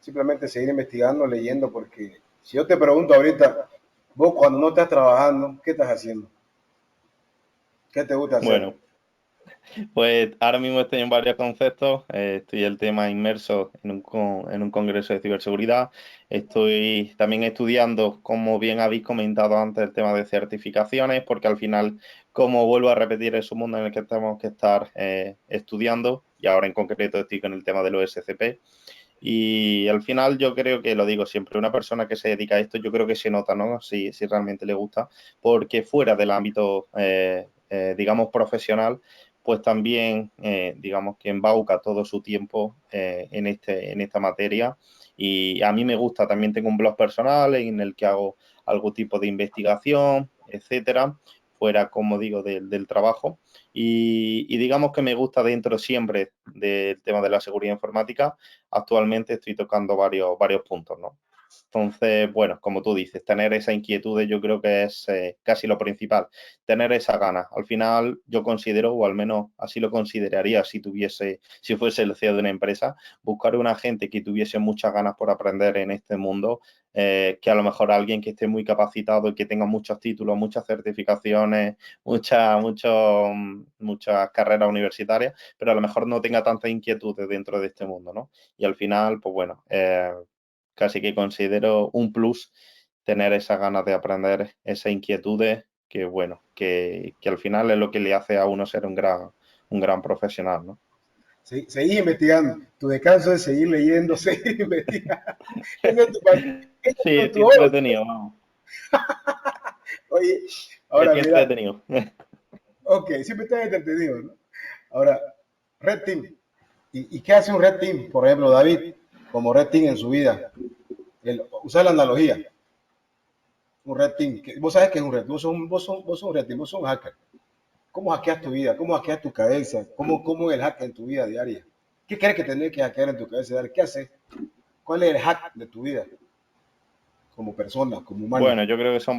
simplemente seguir investigando, leyendo, porque si yo te pregunto ahorita, vos cuando no estás trabajando, ¿qué estás haciendo? ¿Qué te gusta hacer? Bueno, pues ahora mismo estoy en varios conceptos. Estoy el tema inmerso en un congreso de ciberseguridad. Estoy también estudiando, como bien habéis comentado antes, el tema de certificaciones, porque al final, como vuelvo a repetir, es un mundo en el que tenemos que estar estudiando, y ahora en concreto estoy con el tema de los SCP. Y al final yo creo que, lo digo siempre, una persona que se dedica a esto, yo creo que se nota, ¿no? Si realmente le gusta, porque fuera del ámbito, digamos, profesional, pues también, digamos, que embauca todo su tiempo en esta materia. Y a mí me gusta, también tengo un blog personal en el que hago algún tipo de investigación, etcétera, fuera, como digo, del trabajo. Y digamos que me gusta dentro siempre del tema de la seguridad informática. Actualmente estoy tocando varios puntos, ¿no? Entonces, bueno, como tú dices, tener esa inquietud yo creo que es casi lo principal, tener esa ganas. Al final yo considero, o al menos así lo consideraría si fuese el CEO de una empresa, buscar una gente que tuviese muchas ganas por aprender en este mundo, que a lo mejor alguien que esté muy capacitado y que tenga muchos títulos, muchas certificaciones, muchas carreras universitarias, pero a lo mejor no tenga tantas inquietudes dentro de este mundo, ¿no? Y al final, pues bueno, casi que considero un plus tener esas ganas de aprender, esas inquietudes, que bueno, que al final es lo que le hace a uno ser un gran profesional, ¿no? Seguir investigando. Tu descanso es seguir leyendo, seguir investigando. Ese es Sí, tu estoy hobby. entretenido, vamos. Oye, ahora Estoy mira, entretenido. ok, siempre estás entretenido, ¿no? Ahora, Red Team. ¿Y qué hace un Red Team? Por ejemplo, David, como Red Team en su vida. Usar la analogía. Un Red Team. Vos sabés que es un Red Team. Vos sos un Red Team, vos sos un hacker. ¿Cómo hackeas tu vida? ¿Cómo hackeas tu cabeza? ¿Cómo es el hack en tu vida diaria? ¿Qué crees que tenés que hackear en tu cabeza diaria? ¿Qué haces? ¿Cuál es el hack de tu vida como persona, como humano? Bueno, yo creo que son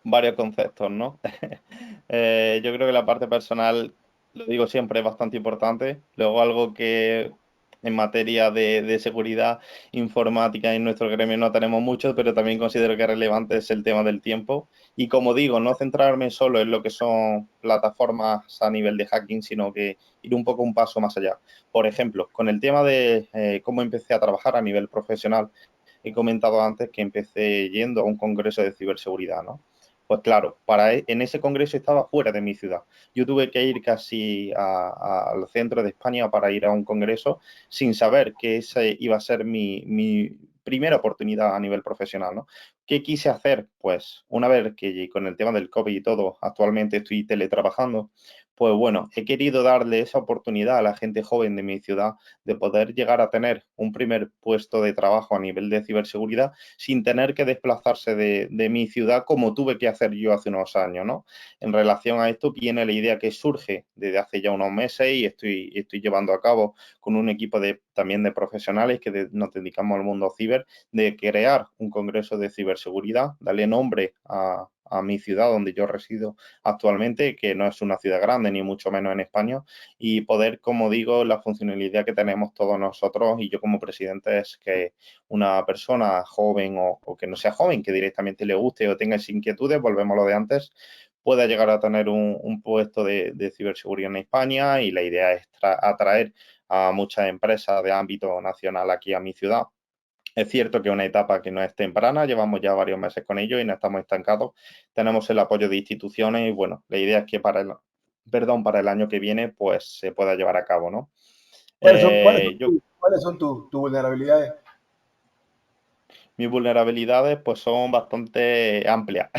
varios conceptos, ¿no? Yo creo que la parte personal, lo digo siempre, es bastante importante. Luego algo que en materia de seguridad informática en nuestro gremio no tenemos mucho, pero también considero que es relevante es el tema del tiempo. Y como digo, no centrarme solo en lo que son plataformas a nivel de hacking, sino que ir un paso más allá. Por ejemplo, con el tema de cómo empecé a trabajar a nivel profesional, he comentado antes que empecé yendo a un congreso de ciberseguridad, ¿no? Pues claro, en ese congreso estaba fuera de mi ciudad. Yo tuve que ir casi al centro de España para ir a un congreso sin saber que esa iba a ser mi primera oportunidad a nivel profesional, ¿no? ¿Qué quise hacer? Pues una vez que con el tema del COVID y todo, actualmente estoy teletrabajando, pues bueno, he querido darle esa oportunidad a la gente joven de mi ciudad de poder llegar a tener un primer puesto de trabajo a nivel de ciberseguridad sin tener que desplazarse de mi ciudad como tuve que hacer yo hace unos años, ¿no? En relación a esto viene la idea que surge desde hace ya unos meses y estoy llevando a cabo con un equipo también de profesionales que nos dedicamos al mundo ciber, de crear un congreso de ciberseguridad, darle nombre a mi ciudad donde yo resido actualmente, que no es una ciudad grande ni mucho menos en España, y poder, como digo, la funcionalidad que tenemos todos nosotros y yo como presidente es que una persona joven o que no sea joven, que directamente le guste o tenga esas inquietudes, volvemos a lo de antes, pueda llegar a tener un puesto de ciberseguridad en España, y la idea es atraer a muchas empresas de ámbito nacional aquí a mi ciudad. Es cierto que es una etapa que no es temprana, llevamos ya varios meses con ello y no estamos estancados. Tenemos el apoyo de instituciones y bueno, la idea es que para el año que viene pues se pueda llevar a cabo, ¿no? Yo Cuáles son tus vulnerabilidades? Mis vulnerabilidades pues son bastante amplias.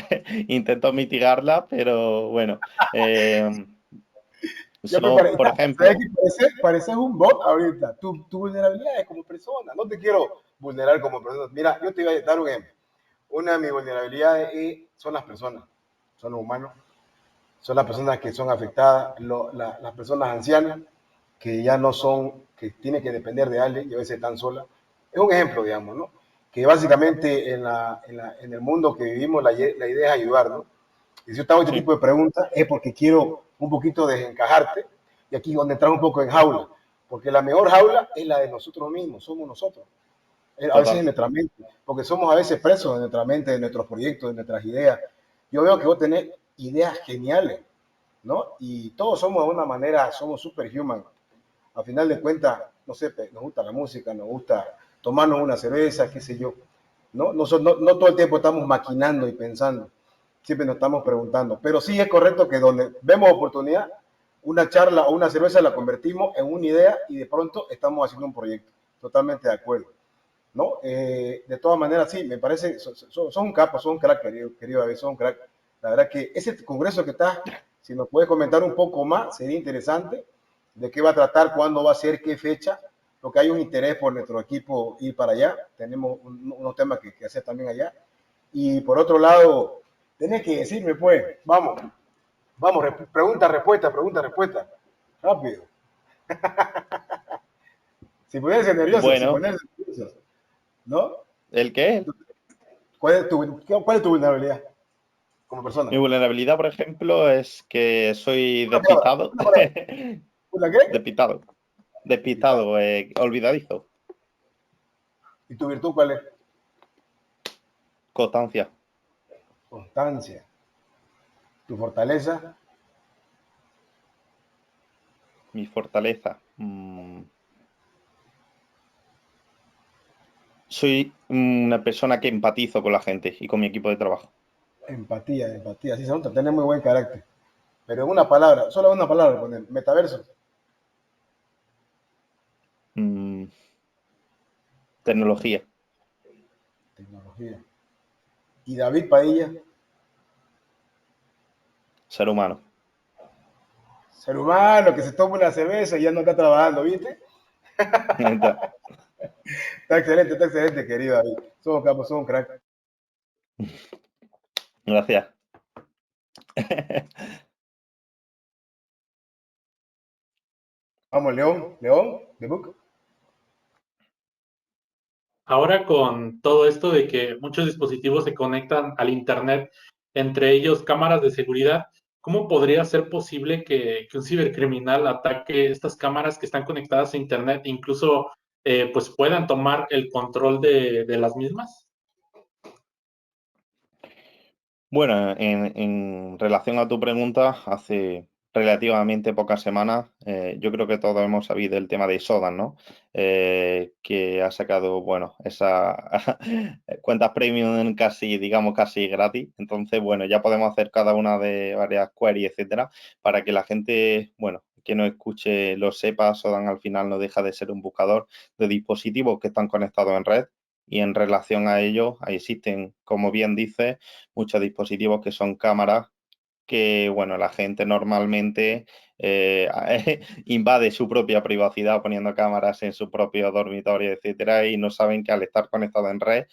Intento mitigarlas, pero bueno, Ya son, preparé. por ¿Sabes ejemplo, qué? Pareces un bot ahorita. Tu vulnerabilidad es como persona. No te quiero vulnerar como persona. Mira, yo te voy a dar un ejemplo. Una de mis vulnerabilidades son las personas. Son los humanos. Son las personas que son afectadas. Las personas ancianas que ya no son, que tienen que depender de alguien y a veces están solas. Es un ejemplo, digamos, ¿no? Que básicamente en el mundo que vivimos la idea es ayudar, ¿no? Y si yo te hago este sí, tipo de preguntas es porque quiero un poquito desencajarte, y aquí donde entrar un poco en jaula, porque la mejor jaula es la de nosotros mismos, somos nosotros. A veces en Total. nuestra mente, porque somos a veces presos de nuestra mente, de nuestros proyectos, de nuestras ideas. Yo veo que vos tenés ideas geniales, ¿no? Y todos somos de una manera, somos superhuman. A final de cuentas, no sé, nos gusta la música, nos gusta tomarnos una cerveza, qué sé yo. No, no todo el tiempo estamos maquinando y pensando, siempre nos estamos preguntando. Pero sí es correcto que donde vemos oportunidad, una charla o una cerveza la convertimos en una idea y de pronto estamos haciendo un proyecto. Totalmente de acuerdo. ¿No? De todas maneras, sí, me parece, son un capo, son un crack, querido David, son un crack. La verdad que ese congreso que está, si nos puede comentar un poco más, sería interesante de qué va a tratar, cuándo va a ser, qué fecha, porque hay un interés por nuestro equipo ir para allá, tenemos unos temas que hacer también allá. Y por otro lado, tenés que decirme, pues, vamos, pregunta, respuesta, rápido. Sin ponerse nervioso, sin Bueno, ponerse nervioso, ¿no? ¿el qué? ¿Cuál es tu vulnerabilidad como Mi persona? vulnerabilidad, por ejemplo, es que soy Una palabra, despistado. una palabra. ¿Una qué? Despistado. Despistado. Despistado, olvidadizo. ¿Y tu virtud cuál es? Constancia. Constancia. ¿Tu fortaleza? Mi fortaleza. Soy una persona que empatizo con la gente y con mi equipo de trabajo. Empatía, empatía. Sí, se nota, tenés muy buen carácter. Pero una palabra, solo una palabra poner. Metaverso. Mm, Tecnología. Tecnología. ¿Y David Padilla? Ser humano. Ser humano que se toma una cerveza y ya no está trabajando, ¿viste? Está excelente, querido David. Somos capos, somos crack. Gracias. Vamos, León, León, de Book. Ahora con todo esto de que muchos dispositivos se conectan al Internet, entre ellos cámaras de seguridad, ¿cómo podría ser posible que un cibercriminal ataque estas cámaras que están conectadas a Internet, incluso pues puedan tomar el control de las mismas? Bueno, en relación a tu pregunta, hace relativamente pocas semanas, yo creo que todos hemos sabido el tema de Sodan, ¿no? Que ha sacado, bueno, esa cuentas premium casi, digamos, casi gratis. Entonces, bueno, ya podemos hacer cada una de varias queries, etcétera, para que la gente, bueno, que no escuche lo sepa. Sodan al final no deja de ser un buscador de dispositivos que están conectados en red. Y en relación a ello, ahí existen, como bien dice, muchos dispositivos que son cámaras que, bueno, la gente normalmente eh, invade su propia privacidad poniendo cámaras en su propio dormitorio, etcétera, y no saben que al estar conectado en red,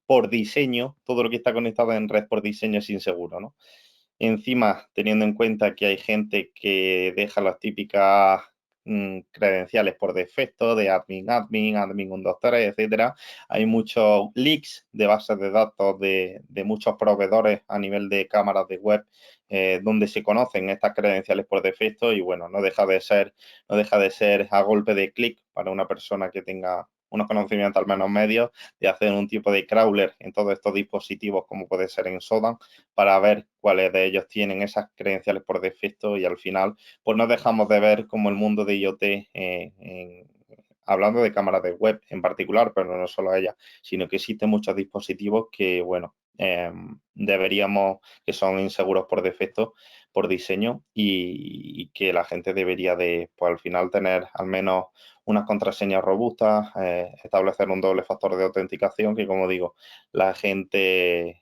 por diseño, todo lo que está conectado en red por diseño es inseguro, ¿no? Encima, teniendo en cuenta que hay gente que deja las típicas credenciales por defecto de admin 123, etcétera, hay muchos leaks de bases de datos de muchos proveedores a nivel de cámaras de web donde se conocen estas credenciales por defecto y bueno, no deja de ser a golpe de clic para una persona que tenga unos conocimientos al menos medios de hacer un tipo de crawler en todos estos dispositivos como puede ser en Sodan para ver cuáles de ellos tienen esas credenciales por defecto y al final pues no dejamos de ver como el mundo de IoT hablando de cámaras de web en particular, pero no solo ellas, sino que existen muchos dispositivos que, bueno, deberíamos, que son inseguros por defecto, por diseño, y que la gente debería de, pues al final tener al menos unas contraseñas robustas, establecer un doble factor de autenticación, que como digo, la gente,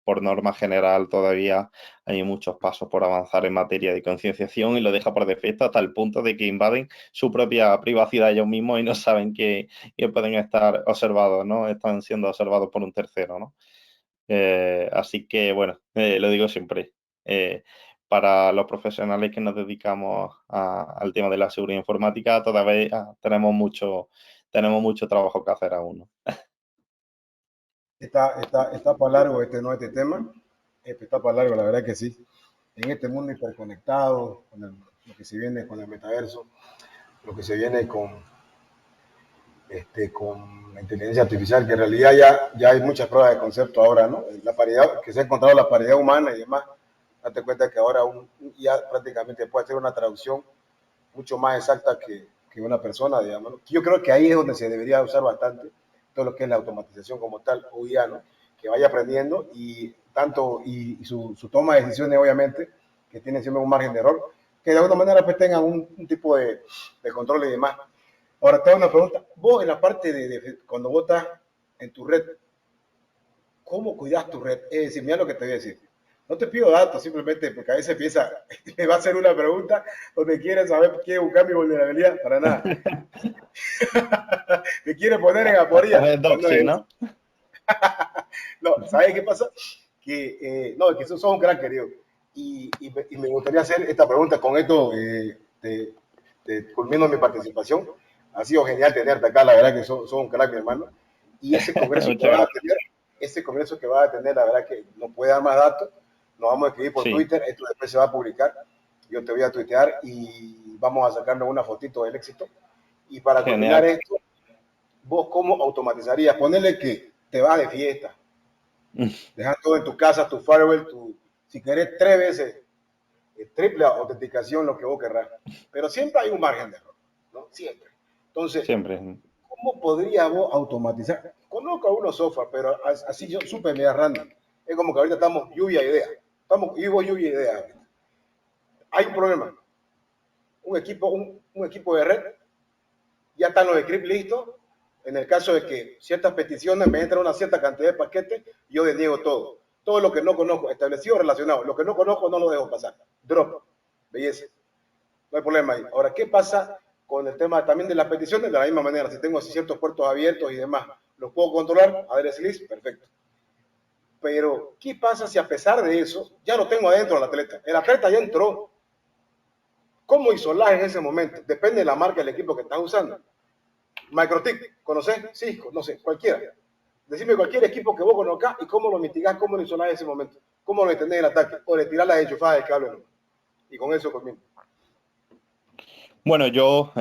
por norma general, todavía hay muchos pasos por avanzar en materia de concienciación y lo deja por defecto hasta el punto de que invaden su propia privacidad ellos mismos y no saben que pueden estar observados, ¿no? Están siendo observados por un tercero, ¿no? Así que, bueno, lo digo siempre. Para los profesionales que nos dedicamos al tema de la seguridad informática, todavía tenemos mucho trabajo que hacer aún, ¿no? Está para largo este tema. Está para largo, la verdad que sí. en este mundo hiperconectado, lo que se viene con el metaverso, lo que se viene con la inteligencia artificial, que en realidad ya hay muchas pruebas de concepto ahora, ¿no? La paridad, que se ha encontrado la paridad humana y demás, date cuenta que ahora ya prácticamente puede hacer una traducción mucho más exacta que una persona, digamos, ¿no? Yo creo que ahí es donde se debería usar bastante todo lo que es la automatización como tal, o IA, ¿no? Que vaya aprendiendo y su toma de decisiones, obviamente, que tiene siempre un margen de error, que de alguna manera pues tengan un tipo de control y demás. Ahora te hago una pregunta. Vos en la parte cuando vos estás en tu red, ¿cómo cuidas tu red? Es decir, mira lo que te voy a decir. No te pido datos simplemente porque a veces me va a hacer una pregunta donde quiere saber, quiere buscar mi vulnerabilidad, para nada. Me quiere poner en aporía. Doxing, ¿no? No, ¿sabes qué pasa? No, que sos un gran querido. Y me gustaría hacer esta pregunta con esto, culmino mi participación. Ha sido genial tenerte acá, la verdad que sos un crack, mi hermano. Y ese congreso que vas a tener, la verdad que no puede dar más datos. Nos vamos a escribir por Twitter, esto después se va a publicar. Yo te voy a tuitear y vamos a sacarnos una fotito del éxito. Y para culminar esto, vos cómo automatizarías, ponerle que te vas de fiesta, dejas todo en tu casa, tu firewall, si querés 3 veces, triple autenticación, lo que vos querrás. Pero siempre hay un margen de error, ¿no? Siempre. Entonces, ¿cómo podrías vos automatizar? Conozco algunos software, pero así yo súper media random. Es como que ahorita estamos lluvia de ideas. Estamos lluvia de ideas. Hay un problema. Un equipo de red, ya están los scripts listos. En el caso de que ciertas peticiones me entran una cierta cantidad de paquetes, yo deniego todo. Todo lo que no conozco, establecido o relacionado, lo que no conozco no lo dejo pasar. Drop. Belleza. No hay problema ahí. Ahora, ¿qué pasa con el tema también de las peticiones? De la misma manera, si tengo ciertos puertos abiertos y demás, ¿los puedo controlar? Address list, perfecto. Pero, ¿qué pasa si a pesar de eso, ya lo tengo adentro del atleta? El atleta ya entró. ¿Cómo isolar en ese momento? Depende de la marca del equipo que estás usando. MicroTik, ¿conoces? Cisco, no sé, cualquiera. Decime cualquier equipo que vos conozcas y cómo lo mitigás, cómo lo isolás en ese momento. Cómo lo entendés el ataque. O le tirás las enchufadas de cable, ¿no? Y con eso conmigo. Bueno, yo,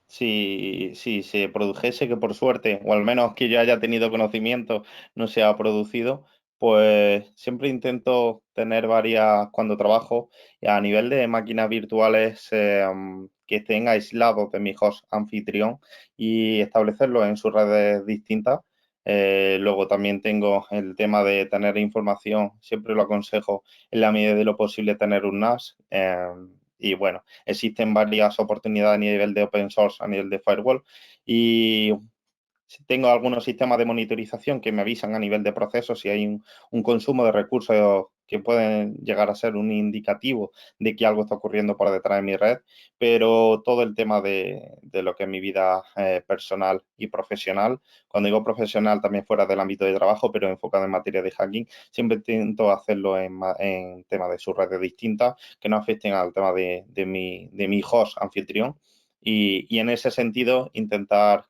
si se produjese, que por suerte, o al menos que yo haya tenido conocimiento, no se ha producido, pues siempre intento tener varias, cuando trabajo, a nivel de máquinas virtuales, que estén aislados de mi host anfitrión y establecerlo en sus redes distintas. Luego también tengo el tema de tener información, siempre lo aconsejo en la medida de lo posible tener un NAS. Y bueno, existen varias oportunidades a nivel de open source, a nivel de firewall. Y tengo algunos sistemas de monitorización que me avisan a nivel de procesos si hay un consumo de recursos que pueden llegar a ser un indicativo de que algo está ocurriendo por detrás de mi red, pero todo el tema de lo que es mi vida personal y profesional, cuando digo profesional también fuera del ámbito de trabajo, pero enfocado en materia de hacking, siempre intento hacerlo en temas de sus redes distintas que no afecten al tema de mi host anfitrión y en ese sentido intentar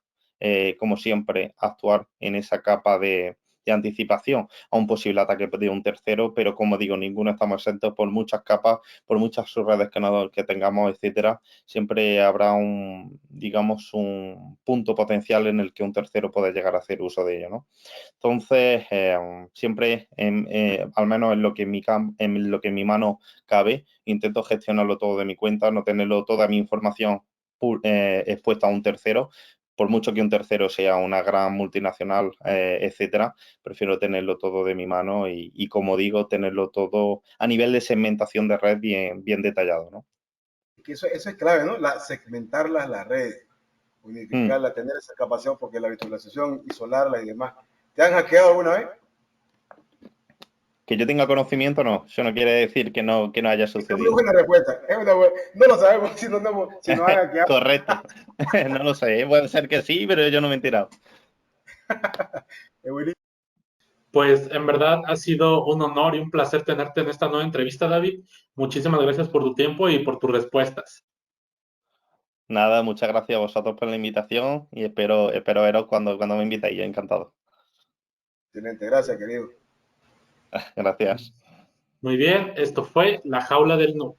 como siempre, actuar en esa capa de anticipación a un posible ataque de un tercero, pero como digo, ninguno estamos exentos por muchas capas, por muchas subredes que tengamos, etcétera. Siempre habrá digamos, un punto potencial en el que un tercero puede llegar a hacer uso de ello, ¿no? Entonces, siempre, al menos en lo que en mi mano cabe, intento gestionarlo todo de mi cuenta, no tenerlo toda mi información expuesta a un tercero, por mucho que un tercero sea una gran multinacional, etcétera, prefiero tenerlo todo de mi mano y como digo, tenerlo todo a nivel de segmentación de red bien detallado, ¿no? Que eso es clave, ¿no? Segmentar las redes, unificarla, tener esa capacidad, porque la virtualización, isolarla y demás. ¿Te han hackeado alguna vez? Que yo tenga conocimiento, no. Eso no quiere decir que no haya sucedido. Es una respuesta. No lo sabemos si nos han hackeado. Correcto. No lo sé. Puede ser que sí, pero yo no me he enterado. Pues en verdad ha sido un honor y un placer tenerte en esta nueva entrevista, David. Muchísimas gracias por tu tiempo y por tus respuestas. Nada, muchas gracias a vosotros por la invitación y espero veros cuando me invitéis. Yo encantado. Excelente, gracias, querido. Gracias. Muy bien, esto fue La Jaula del Noob.